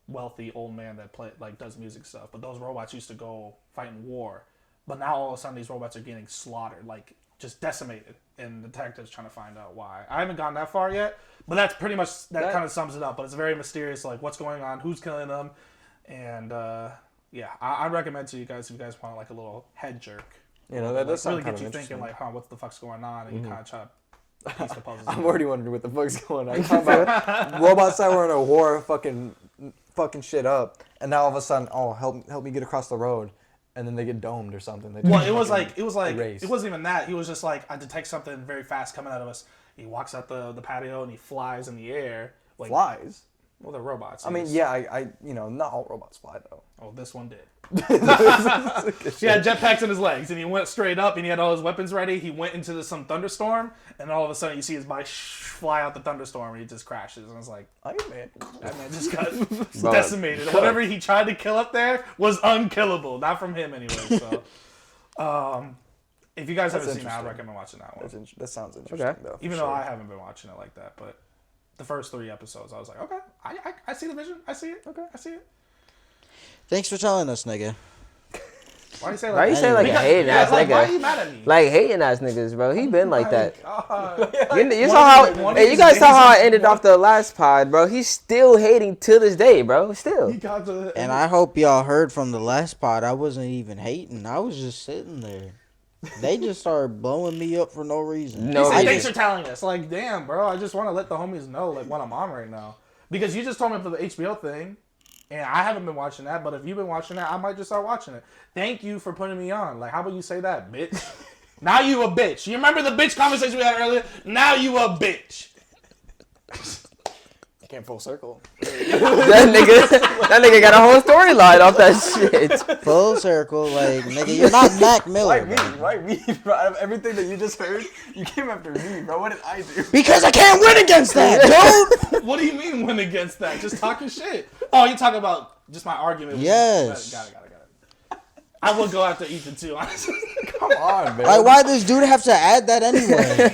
wealthy old man that does music stuff. But those robots used to go fight in war. But now all of a sudden these robots are getting slaughtered, like just decimated, and the detective's trying to find out why. I haven't gone that far yet, but that's pretty much that kind of sums it up. But it's very mysterious, like what's going on, who's killing them, and yeah, I recommend to you guys if you guys want like a little head jerk. You know, that does really sound kind get of you interesting. thinking like, what the fuck's going on, and you kind of try to piece the puzzles. I'm already wondering what the fuck's going on. You're talking about robots that were in a war fucking shit up, and now all of a sudden, oh, help me get across the road, and then they get domed or something. They just Well, it was fucking like erase. it wasn't even that. He was just like, I detect something very fast coming out of us. He walks out the patio and he flies in the air. Like, flies. Well, they're robots. I mean, yeah, I you know, not all robots fly though. Oh, this one did. He had jetpacks in his legs, and he went straight up, and he had all his weapons ready. He went into some thunderstorm, and all of a sudden, you see his bike fly out the thunderstorm, and he just crashes. And it's like, Iron Man. that man just got decimated. Whatever he tried to kill up there was unkillable. Not from him, anyway. So, if you guys haven't seen it, I interesting. recommend watching that one. That sounds interesting though. Even though I haven't been watching it like that, but the first 3 episodes, I was like, okay, I see the vision. I see it. Okay, I see it. thanks for telling us, nigga. Why do you say Why you say like a Because- hating ass like, why are nigga? you mad at me? Like hating ass niggas, bro. He been like that. God. You saw how you guys saw how I ended off the last pod, bro. He's still hating to this day, bro. Still. And I hope y'all heard from the last pod. I wasn't even hating. I was just sitting there. They just started blowing me up for no reason. No, Thanks reason. for telling us. Like, damn, bro. I just want to let the homies know like what I'm on right now. Because you just told me for the HBO thing, and I haven't been watching that. But if you've been watching that, I might just start watching it. Thank you for putting me on. Like, how about you say that, bitch? Now you a bitch. You remember the bitch conversation we had earlier? Now you a bitch. Came full circle. that nigga got a whole storyline off that shit. Full circle, like, nigga, you're not Mac Miller. Why me? Bro, out of everything that you just heard, you came after me, bro. What did I do? Because I can't win against that, dude! What do you mean win against that? Just talking shit. Oh, you talking about just my argument with Yes. you. Got it. I will go after Ethan too, honestly. Come on, man. Like, why does dude have to add that anyway?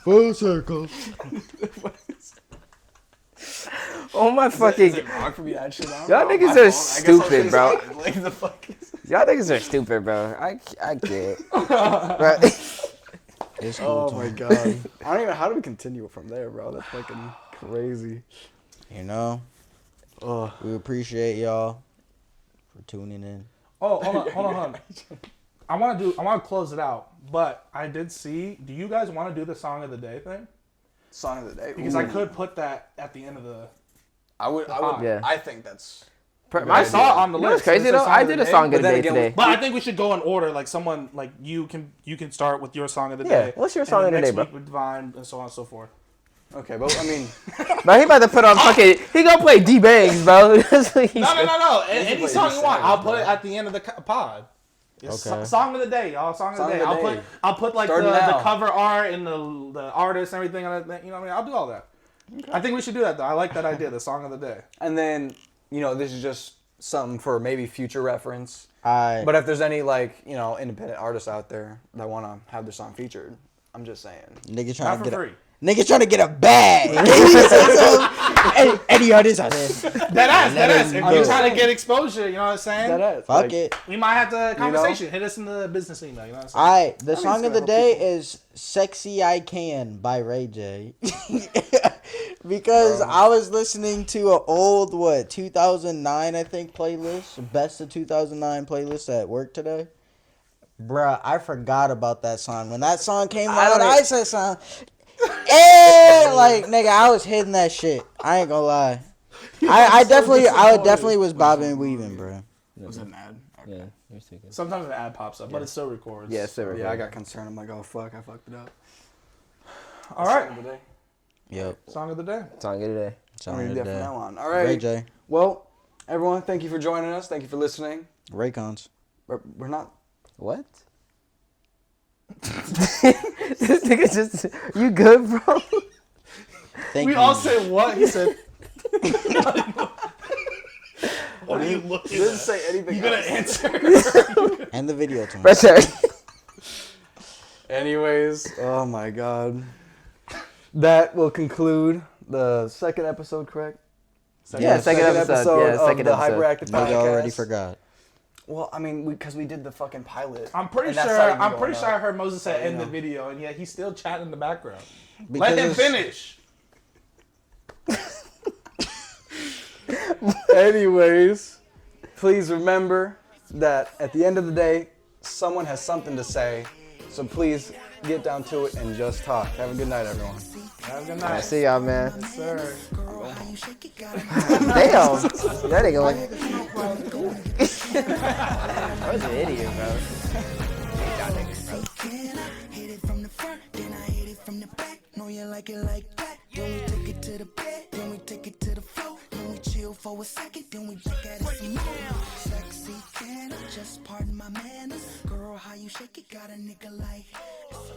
Full circle. Oh my fucking. Is it wrong for me to add shit out? Y'all bro? niggas My are fault. I guess stupid, bro. Like the fuck is... Y'all niggas are stupid, bro. I can't. Bro. It's cool, Oh Tom. my god. I don't even. How do we continue from there, bro? That's fucking crazy. You know, Ugh. we appreciate y'all for tuning in. Oh, hold on. I want to close it out, but I did see. Do you guys want to do the song of the day thing? Song of the day. Because Ooh. I could put that at the end of the. I would. Yeah. I think that's I saw it on the You know what's list. crazy It says though? song I of the did a day. song of the But then day again, today. But I think we should go in order. Like someone, like you can start with your song of the Yeah, day. what's your and song then of the next day, bro? week with Divine and so on and so forth. Okay, but I mean, Bro, he about to put on fucking. He gonna play D Bangs, bro. That's what he's No. These Any are song these you want, savage, I'll put bro. it at the end of the pod. It's Okay. Song of the day, y'all. Song of the day. I'll put like Starting the now. cover art and the artist and everything on it. You know what I mean? I'll do all that. Okay. I think we should do that though. I like that idea. The song of the day. and then this is just something for maybe future reference. But But if there's any independent artists out there that want to have their song featured, I'm just saying. niggas Not trying to for get free. niggas trying to get a bag. Any artist out there? That ass. If know. you're trying to get exposure, you know what I'm saying? That Fuck it. We might have to conversation. Hit us in the business email. You know what I'm saying? Alright, the mean, song it's of the gonna day help people. is "Sexy I Can" by Ray J. Because I was listening to an old 2009 I think playlist, best of 2009 playlist at work today. Bruh, I forgot about that song. When that song came out, I said something. Like nigga, I was hitting that shit. I ain't gonna lie. I definitely was bobbing and weaving, bro. Was it an ad? Okay. Yeah, you're thinking. Sometimes an ad pops up, but it still records. Yeah, so Yeah, I got concerned. I'm like, oh fuck, I fucked it up. All right. Song of the day. Yep. Song of the day. Song of the day. I'm Song gonna of do the that from day. now on. All right. Ray J. Well, everyone, thank you for joining us. Thank you for listening. Raycons. We're not. What? This nigga just. You good, bro? Thank We you. all said what? He said. What are you looking Didn't at? say anything. You gonna else. answer? And the video too. Pressure. Anyways, oh my god. That will conclude the second episode, correct? Yeah, second episode. Yeah, of second the episode. HyprActive Nigga podcast. already forgot. Well, I mean, because we did the fucking pilot. I'm pretty And that's sure. not even I'm going pretty sure up. I heard Moses say So, end the video, and yet he's still chatting in the background. Because Let him it's- finish. Anyways, please remember that at the end of the day, someone has something to say. So please get down to it and just talk. Have a good night, everyone. Have a good I night. see y'all, man. Yes, sir. Damn. That nigga like. I was an idiot, bro. Hit it from the front, then I hit it from the back. Know you like it like that. Then we take it to the bed, then we take it to the floor. Then we chill for a second, then we back at it some more. Sexy can I just pardon my manners? Girl, how you shake it? Got a nigga like it's a